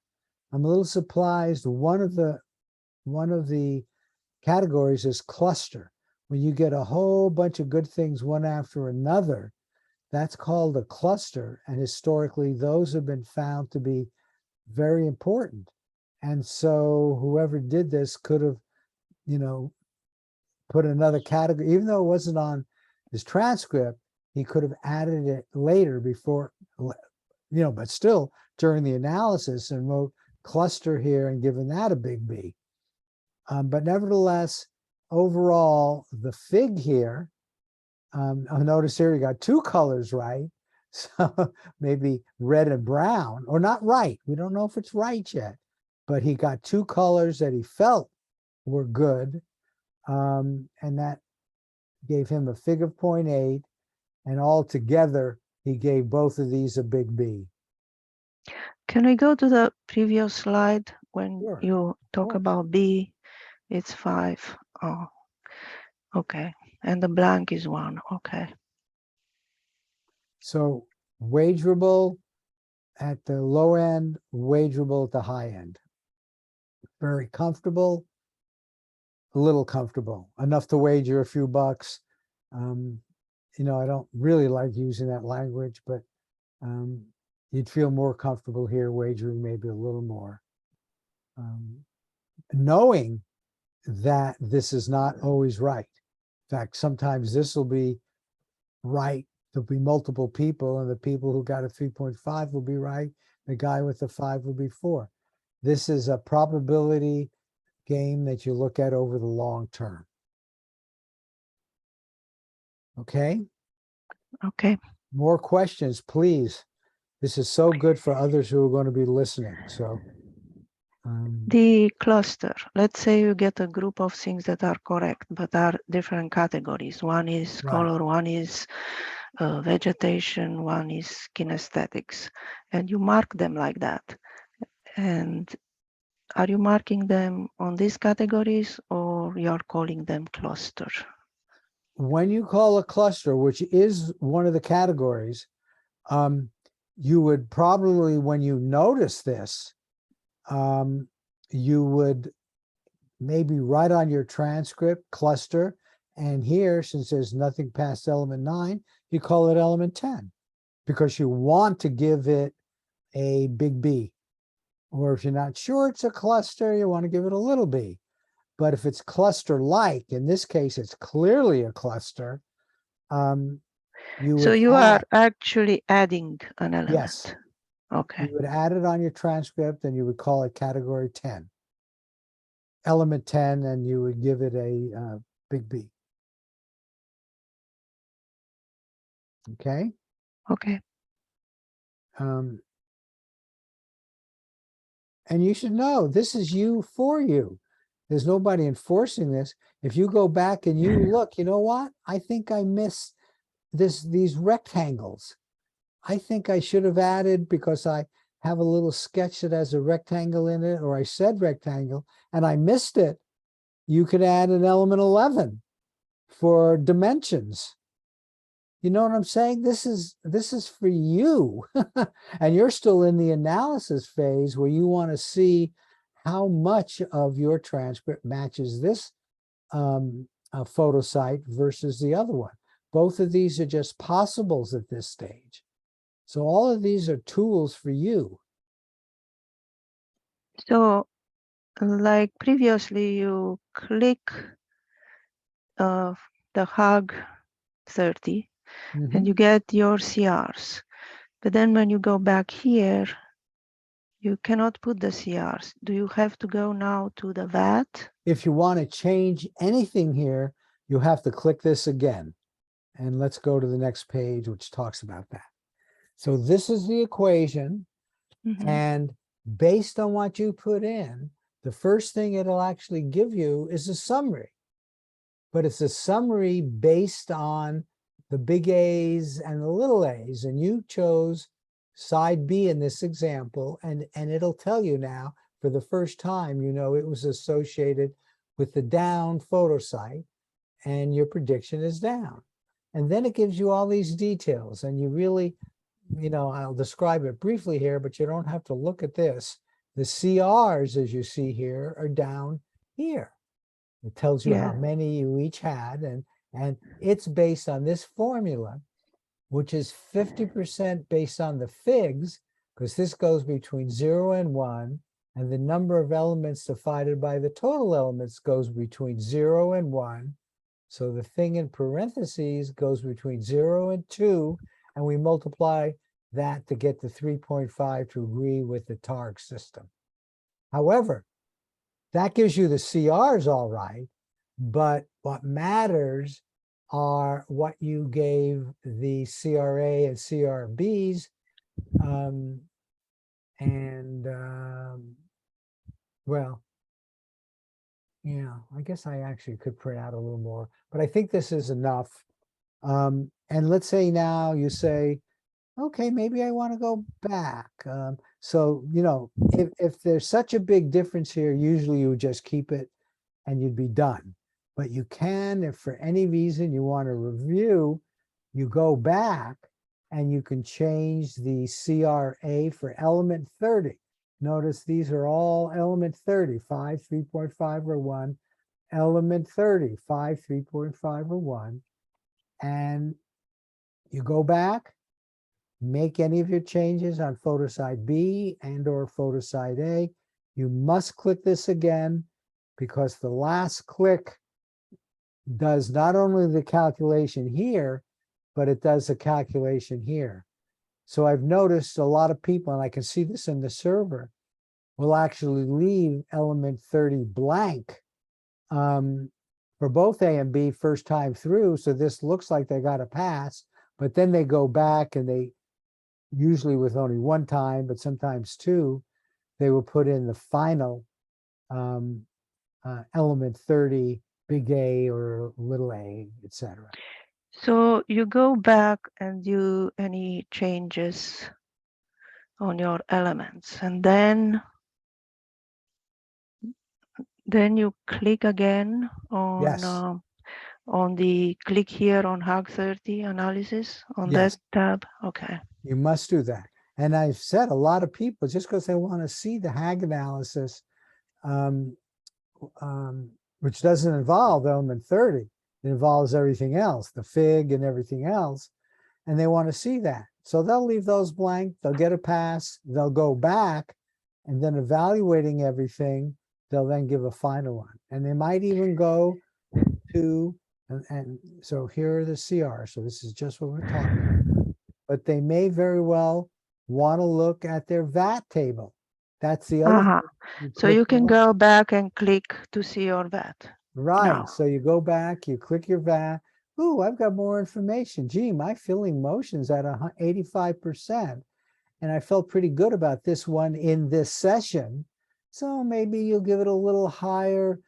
I'm a little surprised. One of the categories is cluster. When you get a whole bunch of good things one after another, that's called a cluster. And historically, those have been found to be very important. And so whoever did this could have, put another category, even though it wasn't on his transcript, he could have added it later before, but still during the analysis, and wrote cluster here and given that a big B. But nevertheless, overall, the fig here, notice here we got two colors right. So maybe red and brown, or not right. We don't know if it's right yet, but he got two colors that he felt were good. And that gave him a fig of 0.8. And altogether, he gave both of these a big B. Can we go to the previous slide when Sure, you talk course. about B? It's 5. Oh, okay. And the blank is 1. Okay. So wagerable at the low end, wagerable at the high end. Very comfortable, a little comfortable, enough to wager a few bucks. You know, I don't really like using that language, but you'd feel more comfortable here wagering maybe a little more. Knowing that this is not always right. In fact, sometimes this will be right. There'll be multiple people, and the people who got a 3.5 will be right. The guy with the 5 will be 4. This is a probability game that you look at over the long term. Okay? Okay. More questions, please. This is so good for others who are going to be listening. So the cluster, let's say you get a group of things that are correct, but are different categories. One is right. color, one is vegetation, one is kinesthetics, and you mark them like that. And are you marking them on these categories, or you're calling them cluster? When you call a cluster, which is one of the categories, you would probably, when you notice this, you would maybe write on your transcript cluster. And here, since there's nothing past element 9, you call it element 10 because you want to give it a big B. Or if you're not sure it's a cluster, you want to give it a little b. But if it's cluster-like, in this case, it's clearly a cluster, you would So you add, are actually adding an element. yes, Okay. you would add it on your transcript and you would call it category 10. Element 10, and you would give it a big B. Okay? Okay. And you should know, this is you for you. There's nobody enforcing this. If you go back and you look, you know what? I think I missed these rectangles. I think I should have added, because I have a little sketch that has a rectangle in it, or I said rectangle, and I missed it. You could add an element 11 for dimensions. You know what I'm saying? This is for you. And you're still in the analysis phase where you want to see how much of your transcript matches this photo site versus the other one. Both of these are just possibles at this stage. So all of these are tools for you. So, like previously, you click the hug 30 and you get your CRs. But then when you go back here, you cannot put the CRs. Do you have to go now to the VAT? If you want to change anything here, you have to click this again. And let's go to the next page, which talks about that. So this is the equation. And based on what you put in, the first thing it'll actually give you is a summary. But it's a summary based on the big A's and the little a's. And you chose side B in this example. And it'll tell you now, for the first time, you know, it was associated with the down photo site, and your prediction is down. And then it gives you all these details, and you really, you know, I'll describe it briefly here, but you don't have to look at this. The CRs, as you see here, are down here. It tells you how many you each had, and it's based on this formula, which is 50% based on the figs, because this goes between 0 and 1, and the number of elements divided by the total elements goes between 0 and 1. So the thing in parentheses goes between 0 and 2, and we multiply that to get the 3.5 to agree with the TARG system. However, that gives you the CRs all right, but what matters are what you gave the CRA and CRBs. Well, yeah, I guess I actually could print out a little more, but I think this is enough. And let's say now you say, okay, maybe I want to go back. So, if there's such a big difference here, usually you would just keep it and you'd be done. But you can, if for any reason you want to review, you go back and you can change the CRA for element 30. Notice these are all element 30, 5, 3.5 or 1, element 30, 5, 3.5 or 1. And you go back, make any of your changes on photoside B and or photoside A. You must click this again because the last click does not only the calculation here, but it does the calculation here. So I've noticed a lot of people, and I can see this in the server, will actually leave element 30 blank for both A and B first time through. So this looks like they got a pass, but then they go back and they, usually with only one time, but sometimes two, they will put in the final element 30, big A or little a, etc. So you go back and do any changes on your elements, and then you click again Yes, on the click here on HAG 30 analysis on yes, that tab. Okay. you must do that. And I've said a lot of people, just because they want to see the HAG analysis, which doesn't involve element 30, it involves everything else, the fig and everything else, and they want to see that. So they'll leave those blank, they'll get a pass, they'll go back, and then evaluating everything, they'll then give a final one. And they might even go to, and so here are the CRs, so this is just what we're talking about. But they may very well want to look at their VAT table. That's the other thing. So you can click go back and click to see your VAT. Right. No. So you go back, you click your VAT. Ooh, I've got more information. Gee, my filling motion's at 85%. And I felt pretty good about this one in this session. So maybe you'll give it a little higher,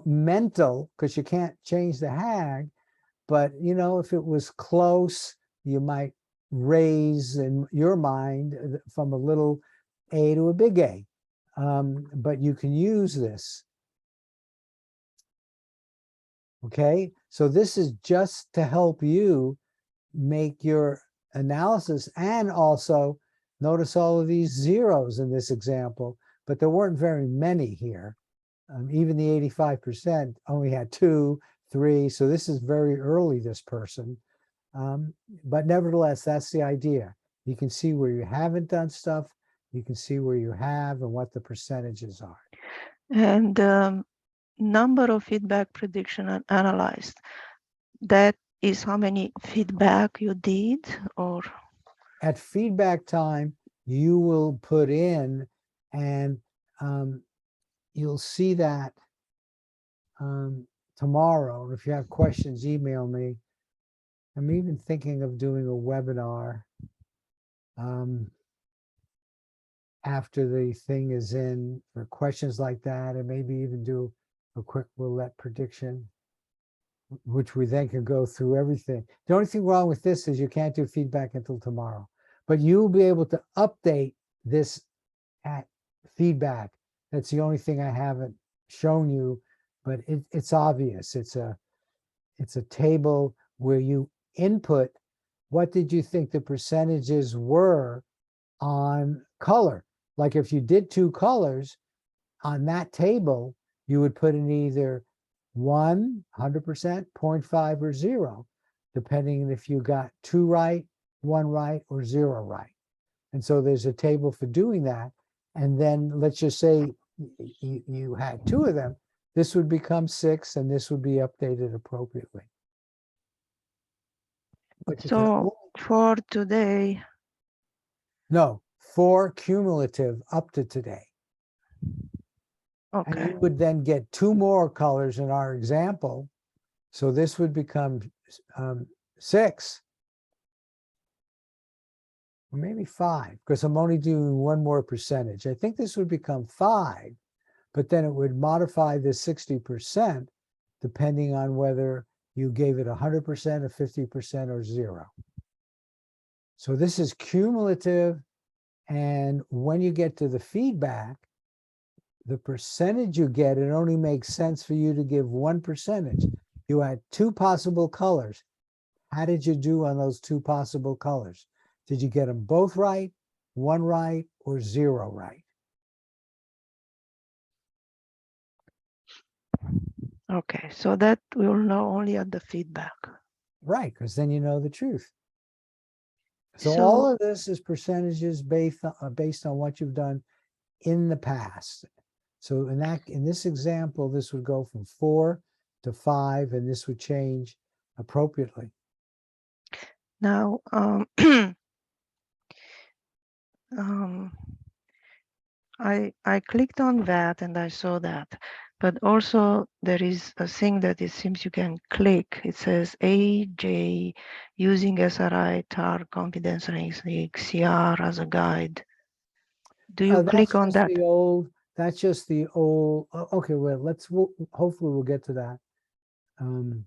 mental, because you can't change the HAG. But, if it was close, you might raise in your mind from a little A to a big A. But you can use this. Okay, so this is just to help you make your analysis, and also notice all of these zeros in this example, but there weren't very many here. Even the 85% only had 2, 3, so this is very early, this person. But nevertheless, that's the idea. You can see where you haven't done stuff, you can see where you have and what the percentages are. And number of feedback prediction and analyzed, that is how many feedback you did, or? At feedback time, you will put in, and you'll see that tomorrow. If you have questions, email me. I'm even thinking of doing a webinar after the thing is in for questions like that, and maybe even do a quick roulette prediction, which we then can go through everything. The only thing wrong with this is you can't do feedback until tomorrow, but you'll be able to update this at feedback. That's the only thing I haven't shown you, but it's obvious. It's a table where you input what did you think the percentages were on color. Like if you did 2 colors on that table, you would put in either 100%, 0.5, or 0, depending on if you got 2 right, 1 right, or 0 right. And so there's a table for doing that. And then let's just say you had 2 of them, this would become 6, and this would be updated appropriately. But you So for today, no, 4 cumulative up to today. And Okay. you would then get 2 more colors in our example. So this would become 6. Or maybe 5, because I'm only doing 1 more percentage. I think this would become 5, but then it would modify the 60% depending on whether you gave it 100%, or 50%, or 0. So this is cumulative. And when you get to the feedback, the percentage you get, it only makes sense for you to give 1 percentage. You had 2 possible colors. How did you do on those 2 possible colors? Did you get them both right, 1 right, or 0 right? Okay. So that we'll know only at the feedback. Right, because then you know the truth. So So all of this is percentages based on what you've done in the past. So in this example, this would go from 4 to 5, and this would change appropriately. now, um, I clicked on that and I saw that, but also there is a thing that it seems you can click. It says AJ using SRI TAR confidence range CR as a guide. Do you click on that? That's just the old. Okay, well, hopefully we'll get to that. And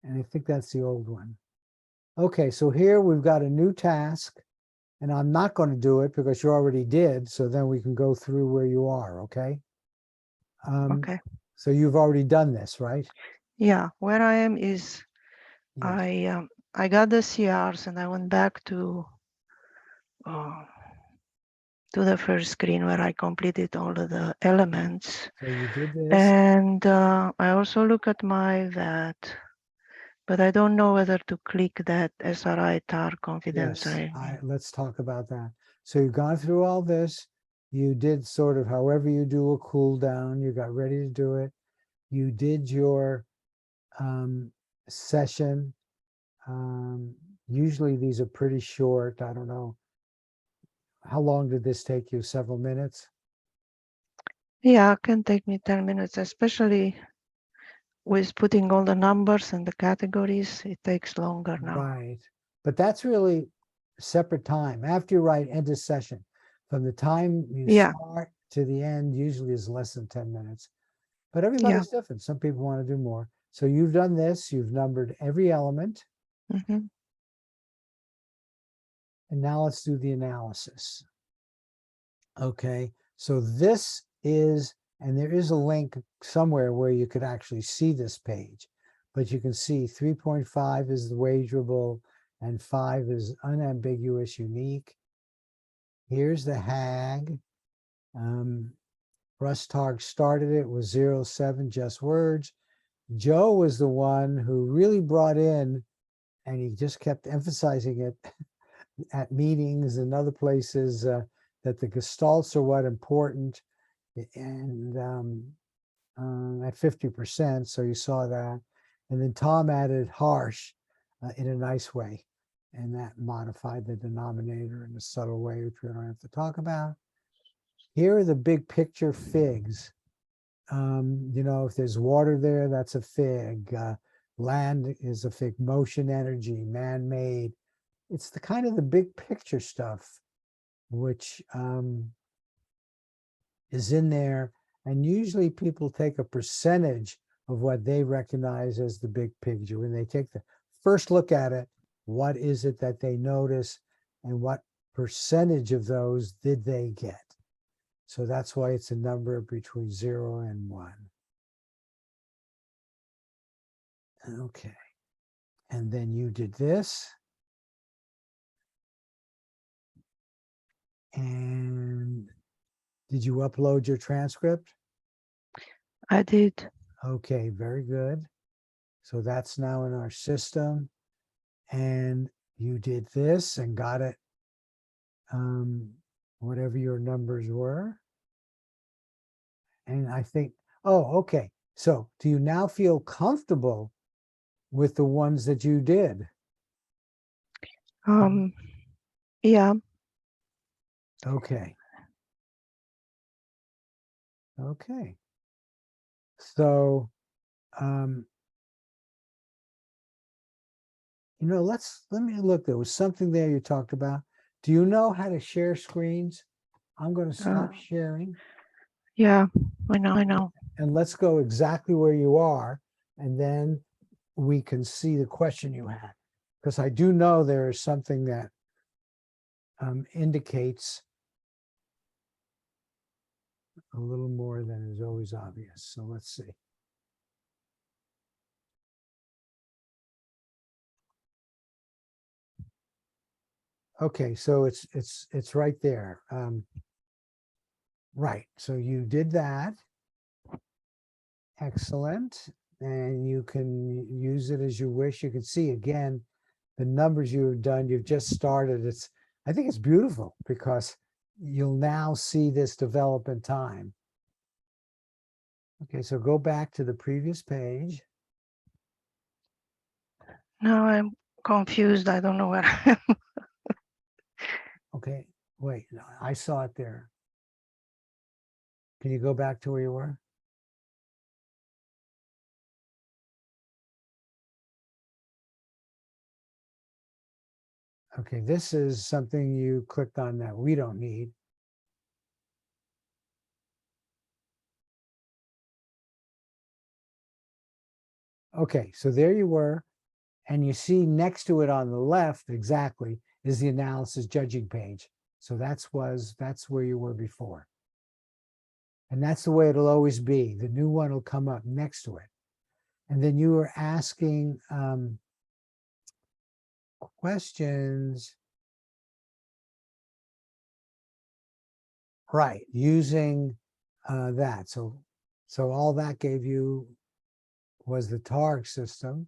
I think that's the old one. Okay, so here we've got a new task, and I'm not going to do it because you already did. So then we can go through where you are. Okay. Okay. So you've already done this, right? Yeah, where I am is Yes. I got the CRs and I went back to the first screen where I completed all of the elements. So you did this. And I also look at my VAT, but I don't know whether to click that SRI TAR confidence Yes, range. let's talk about that. So you've gone through all this. You did sort of however you do a cool down. You got ready to do it. You did your session. Usually these are pretty short. I don't know. How long did this take you? Several minutes? Yeah, it can take me 10 minutes, especially with putting all the numbers and the categories. It takes longer now. Right. But that's really separate time. After you write end of session, from the time you start to the end, usually is less than 10 minutes. But everybody's different. Some people want to do more. So you've done this, you've numbered every element. Mm-hmm. And now let's do the analysis. Okay, so this is, and there is a link somewhere where you could actually see this page, but you can see 3.5 is the wagerable and 5 is unambiguous, unique. Here's the HAG. Russ Targ started it with 07, just words. Joe was the one who really brought in, and he just kept emphasizing it at meetings and other places, that the gestalts are what important, and at 50%, so you saw that. And then Tom added harsh in a nice way, and that modified the denominator in a subtle way, which we don't have to talk about. Here are the big picture figs. If there's water there, that's a fig. Land is a fig. Motion energy, man-made. It's the kind of the big picture stuff which is in there. And usually people take a percentage of what they recognize as the big picture. When they take the first look at it, what is it that they notice and what percentage of those did they get? So that's why it's a number between 0 and 1. Okay. And then you did this. And did you upload your transcript? I did. Okay, very good. So that's now in our system. And you did this and got it, whatever your numbers were. And I think, oh, okay. So do you now feel comfortable with the ones that you did? Yeah. Okay. Okay. So, let me look. There was something there you talked about. Do you know how to share screens? I'm going to stop sharing Yeah, I know. and let's go exactly where you are. And then we can see the question you had. Because I do know there is something that indicates a little more than is always obvious. So let's see. Okay, so it's right there. Right, so you did that. Excellent. And you can use it as you wish. You can see again the numbers you've done. You've just started. I think it's beautiful because you'll now see this develop in time. Okay, so go back to the previous page. Now I'm confused. I don't know where I am. Okay, wait, no, I saw it there. Can you go back to where you were? Okay, this is something you clicked on that we don't need. Okay, so there you were. And you see next to it on the left exactly is the analysis judging page. So that's where you were before. And that's the way it'll always be. The new one will come up next to it. And then you were asking questions, right, using that. So all that gave you was the TARG system.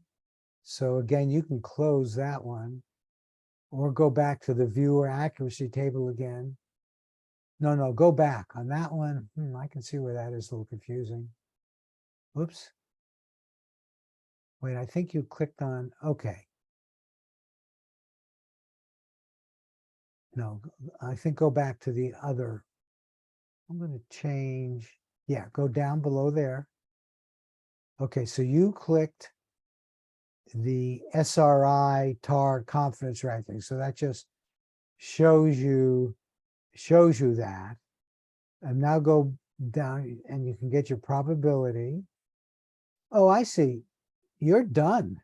So again, you can close that one or go back to the viewer accuracy table again. No, go back on that one. I can see where that is a little confusing. Whoops. Wait, I think you clicked on, okay. No, I think go back to the other. I'm going to change. Yeah, go down below there. Okay, so you clicked the SRI TAR confidence ranking. So that just shows you that. And now go down and you can get your probability. Oh, I see. You're done.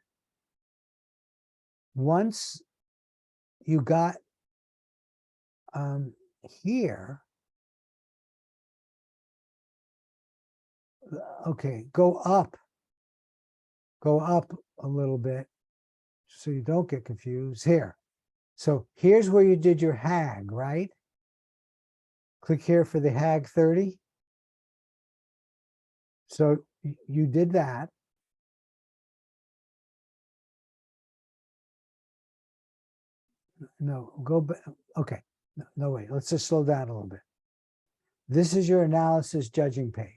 Once you got here, okay, go up a little bit so you don't get confused here. So here's where you did your HAG, right? Click here for the HAG 30. So you did that. No, go back. Okay, no, wait, let's just slow down a little bit. This is your analysis judging page.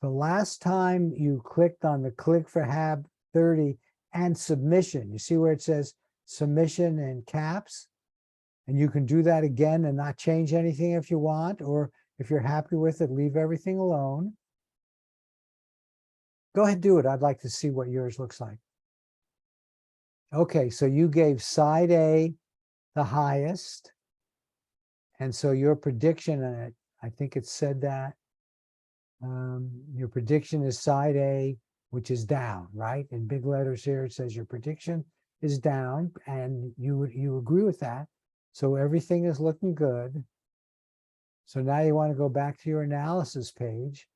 The last time you clicked on the click for HAB 30 and submission, you see where it says submission in caps? And you can do that again and not change anything if you want, or if you're happy with it, leave everything alone. Go ahead, do it. I'd like to see what yours looks like. Okay, so you gave side A the highest. And so your prediction, and I think it said that, your prediction is side A, which is down, right? In big letters here, it says your prediction is down, and you agree with that. So everything is looking good. So now you want to go back to your analysis page.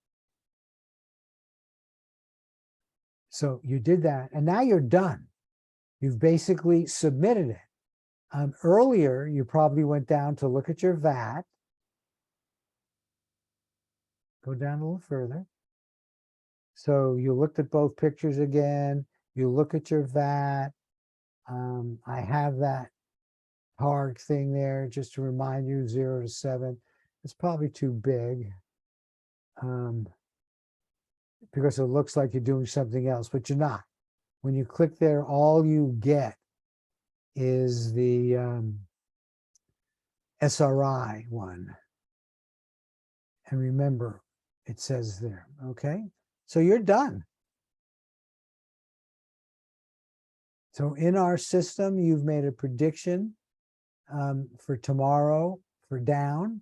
So you did that, and now you're done. You've basically submitted it. Earlier, you probably went down to look at your VAT. Go down a little further. So you looked at both pictures again. You look at your VAT. I have that TARG thing there just to remind you, 0 to 7. It's probably too big because it looks like you're doing something else, but you're not. When you click there, all you get is the SRI one. And remember, It says there, okay? So you're done. So in our system, you've made a prediction for tomorrow for down.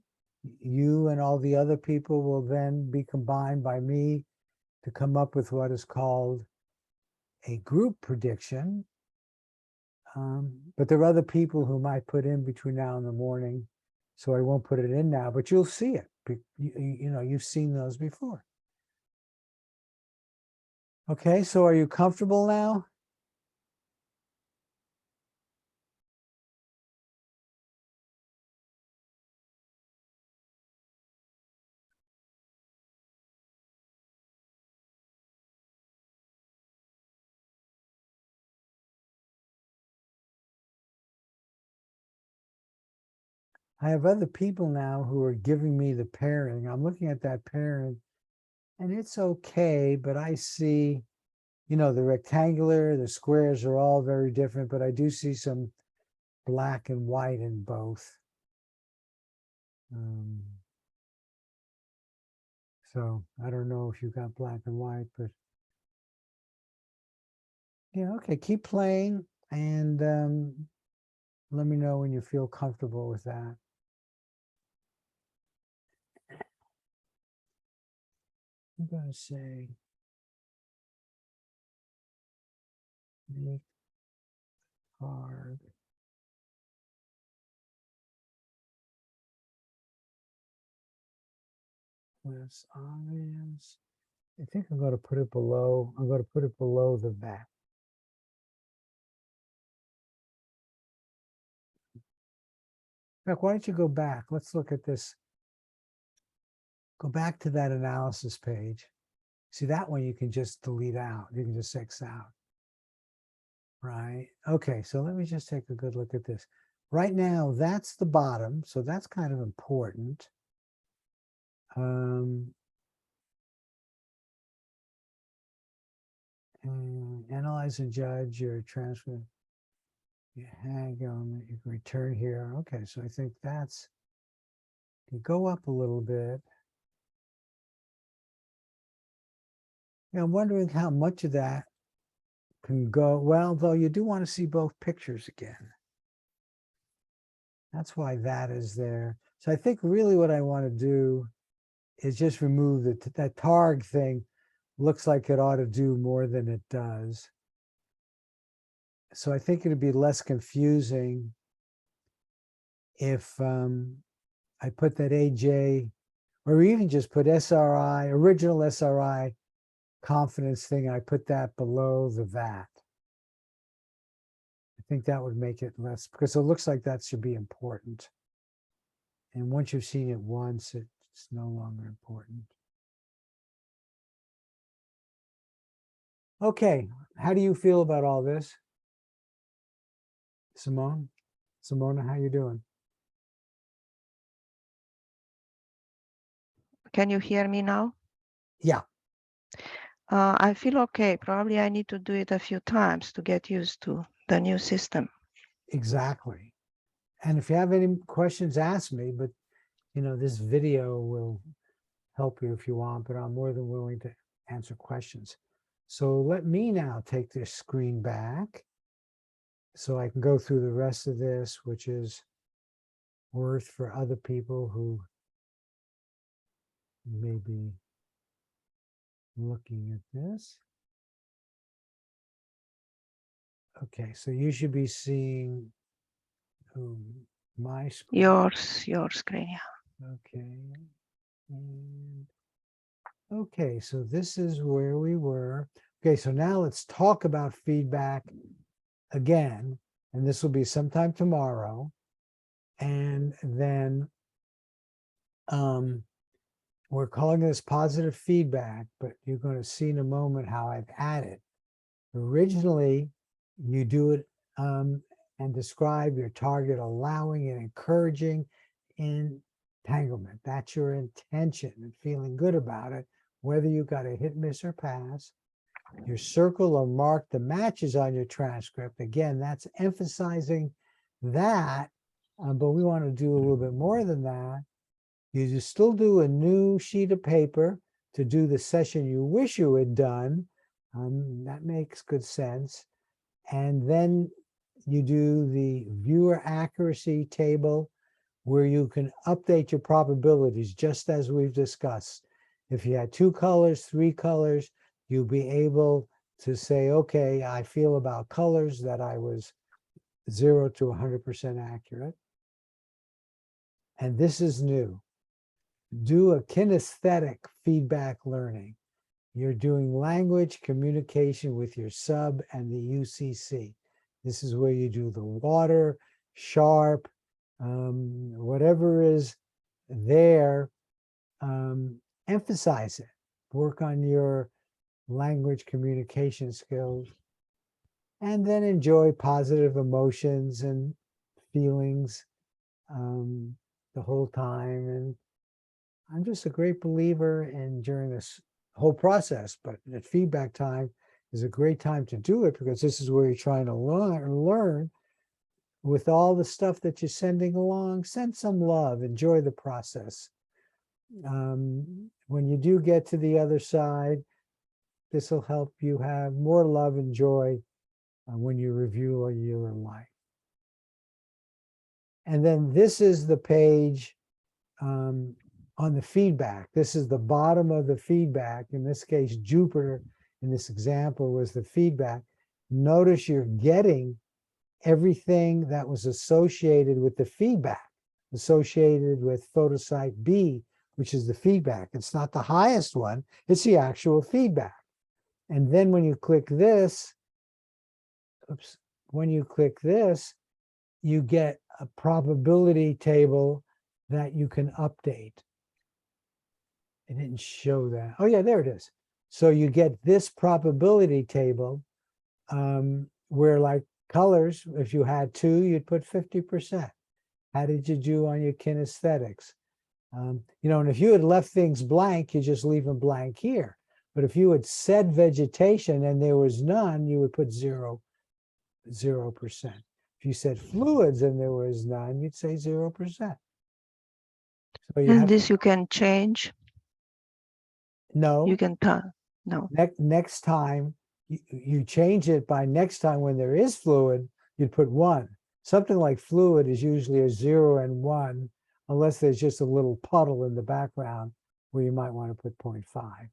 You and all the other people will then be combined by me to come up with what is called a group prediction. But there are other people who might put in between now and the morning, so I won't put it in now, but you'll see it. You know, you've seen those before. Okay, so are you comfortable now? I have other people now who are giving me the pairing. I'm looking at that pairing and it's okay, but I see, you know, the rectangular, the squares are all very different, but I do see some black and white in both. So I don't know if you got black and white, but yeah, okay, keep playing and let me know when you feel comfortable with that. I'm going to say make card less obvious. I think I'm going to put it below. I'm going to put it below the VAT. Beck, why don't you go back? Let's look at this. Go back to that analysis page. See, that one you can just delete out. You can just X out. Right? Okay, so let me just take a good look at this. Right now, that's the bottom, so that's kind of important. And analyze and judge your transfer. You hang on, you can return here. Okay, so I think that's, you go up a little bit. Yeah, I'm wondering how much of that can go, well, though you do want to see both pictures again. That's why that is there. So I think really what I want to do is just remove that targ thing. Looks like it ought to do more than it does. So I think it'd be less confusing if I put that AJ, or even just put SRI, original SRI confidence thing, I put that below the VAT. I think that would make it less, because it looks like that should be important. And once you've seen it once, it's no longer important. Okay, how do you feel about all this? Simone? Simona, how you doing? Can you hear me now? Yeah. I feel okay. Probably I need to do it a few times to get used to the new system. Exactly. And if you have any questions, ask me, but you know, this video will help you if you want, but I'm more than willing to answer questions. So let me now take this screen back so I can go through the rest of this, which is worth for other people who may be looking at this. Okay, so you should be seeing my screen. Your screen, yeah. Okay. And okay, so this is where we were. Okay, so now let's talk about feedback again, and this will be sometime tomorrow. And then we're calling this positive feedback, but you're going to see in a moment how I've added. Originally, you do it and describe your target allowing and encouraging entanglement. That's your intention and feeling good about it, whether you got a hit, miss, or pass. Your circle or mark the matches on your transcript. Again, that's emphasizing that, but we want to do a little bit more than that. You just still do a new sheet of paper, to do the session you wish you had done. That makes good sense. And then you do the viewer accuracy table where you can update your probabilities, just as we've discussed. If you had 2 colors, 3 colors, you'll be able to say, okay, I feel about colors that I was 0 to 100% accurate. And this is new. Do a kinesthetic feedback learning. You're doing language communication with your sub and the UCC. This is where you do the water, sharp, whatever is there, emphasize it. Work on your language communication skills, and then enjoy positive emotions and feelings the whole time. And I'm just a great believer in during this whole process, but at feedback time is a great time to do it, because this is where you're trying to learn with all the stuff that you're sending along. Send some love, enjoy the process. When you do get to the other side, this will help you have more love and joy when you review your life. And then this is the page on the feedback. This is the bottom of the feedback. In this case, Jupiter, in this example, was the feedback. Notice you're getting everything that was associated with the feedback, associated with photosite B, which is the feedback. It's not the highest one, it's the actual feedback. And then when you click this, you get a probability table that you can update. It didn't show that. Oh yeah, there it is. So you get this probability table where, like colors, if you had 2, you'd put 50%. How did you do on your kinesthetics? And if you had left things blank, you just leave them blank here. But if you had said vegetation and there was none, you would put 0%. If you said fluids and there was none, you'd say 0%. So And this you can change. No. You can turn. No. Next time, you change it by next time when there is fluid, you'd put 1. Something like fluid is usually a 0 and 1, unless there's just a little puddle in the background where you might want to put 0.5.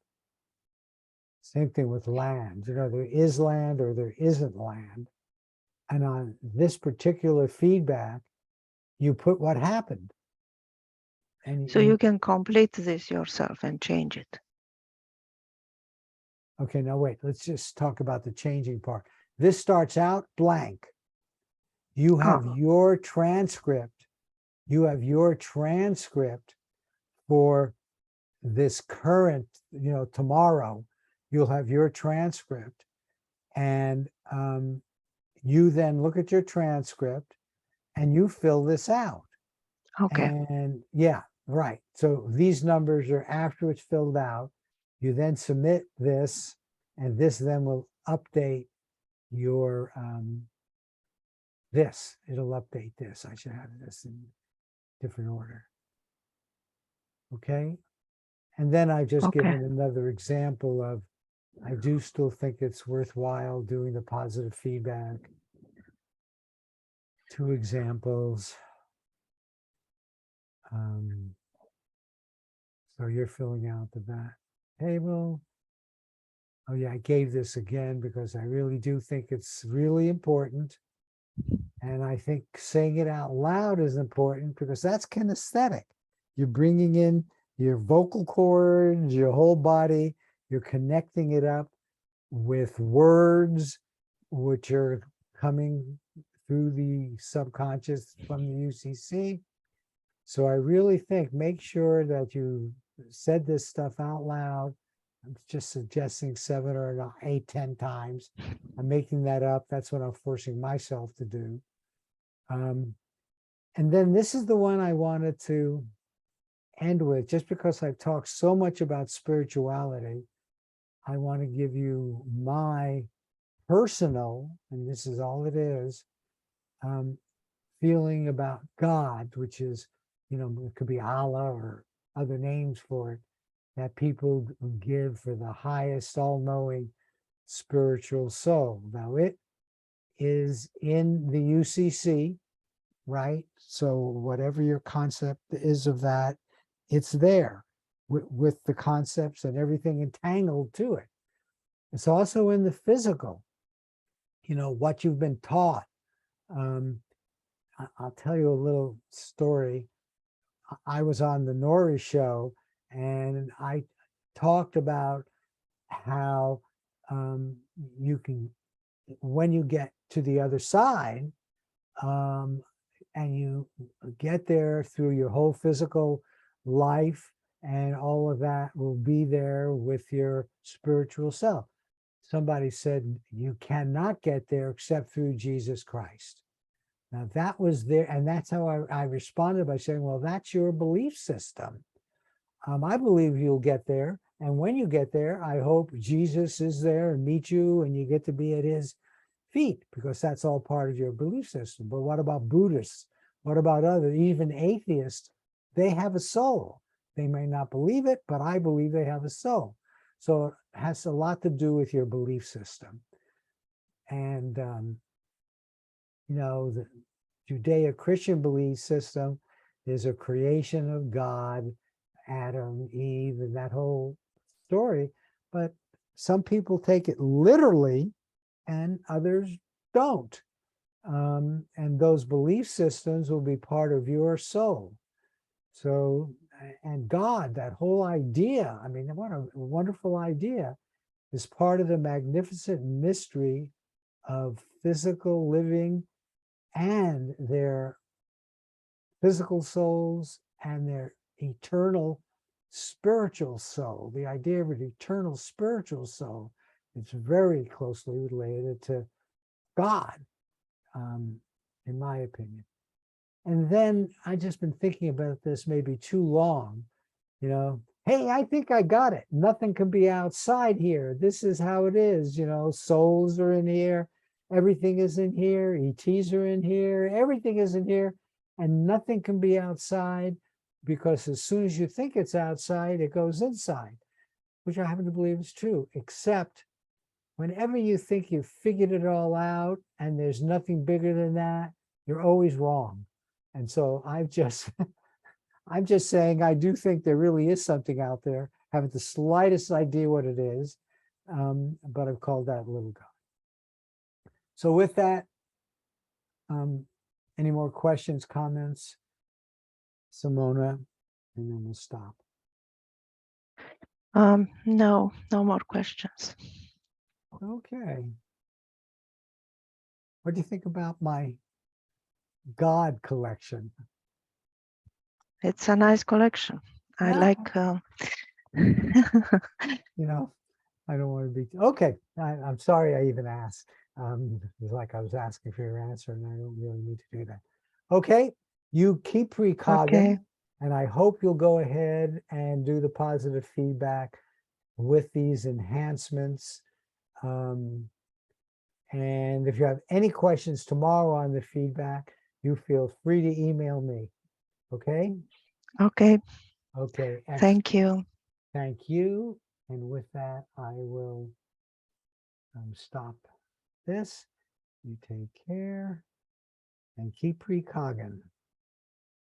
Same thing with land. There is land or there isn't land. And on this particular feedback, you put what happened. And So you can complete this yourself and change it. Okay, now wait, let's just talk about the changing part. This starts out blank. You have your transcript. You have your transcript for this current, tomorrow. You'll have your transcript. And you then look at your transcript and you fill this out. Okay. And yeah, right. So these numbers are after it's filled out. You then submit this, and this then will update your this. It'll update this. I should have this in different order. Okay. And then I've just given another example of, I do still think it's worthwhile doing the positive feedback. 2 examples. So you're filling out that table. Oh yeah, I gave this again because I really do think it's really important. And I think saying it out loud is important because that's kinesthetic. You're bringing in your vocal cords, your whole body, you're connecting it up with words which are coming through the subconscious from the UCC. So I really think, make sure that you said this stuff out loud. I'm just suggesting 7 or 8, 10 times. I'm making that up. That's what I'm forcing myself to do. And then this is the one I wanted to end with, just because I've talked so much about spirituality. I want to give you my personal, and this is all it is, feeling about God, which is, it could be Allah or other names for it. that people give for the highest all-knowing spiritual soul. Now it is in the UCC, right? So whatever your concept is of that, it's there with the concepts and everything entangled to it. It's also in the physical, what you've been taught. I'll tell you a little story. I was on the Nori show and I talked about how you can, when you get to the other side, and you get there through your whole physical life, and all of that will be there with your spiritual self. Somebody said you cannot get there except through Jesus Christ. Now that was there, and that's how I responded by saying, well, that's your belief system. I believe you'll get there. And when you get there, I hope Jesus is there and meet you and you get to be at his feet, because that's all part of your belief system. But what about Buddhists? What about others, even atheists? They have a soul. They may not believe it, but I believe they have a soul. So it has a lot to do with your belief system. And, the Judeo-Christian belief system is a creation of God, Adam, Eve, and that whole story. But some people take it literally and others don't. And those belief systems will be part of your soul. So, and God, that whole idea, I mean, what a wonderful idea, is part of the magnificent mystery of physical living and their physical souls and their eternal spiritual soul. The idea of an eternal spiritual soul is very closely related to God, in my opinion. And then I just been thinking about this maybe too long, hey, I think I got it. Nothing can be outside here. This is how it is, souls are in here. Everything is in here. ETs are in here. Everything is in here. And nothing can be outside, because as soon as you think it's outside, it goes inside, which I happen to believe is true, except whenever you think you've figured it all out and there's nothing bigger than that, you're always wrong. And so I'm just saying, I do think there really is something out there. Haven't the slightest idea what it is, but I've called that little God. So with that, any more questions, comments, Simona, and then we'll stop. No more questions. Okay. What do you think about my God collection? It's a nice collection. I Yeah. like. I don't want to be okay. I'm sorry I even asked. It's like I was asking for your answer, and I don't really need to do that. Okay, you keep recogging, Okay. and I hope you'll go ahead and do the positive feedback with these enhancements. And if you have any questions tomorrow on the feedback, you feel free to email me. Okay? Okay. Okay. Excellent. Thank you. Thank you. And with that, I will stop this. You take care and keep recogging.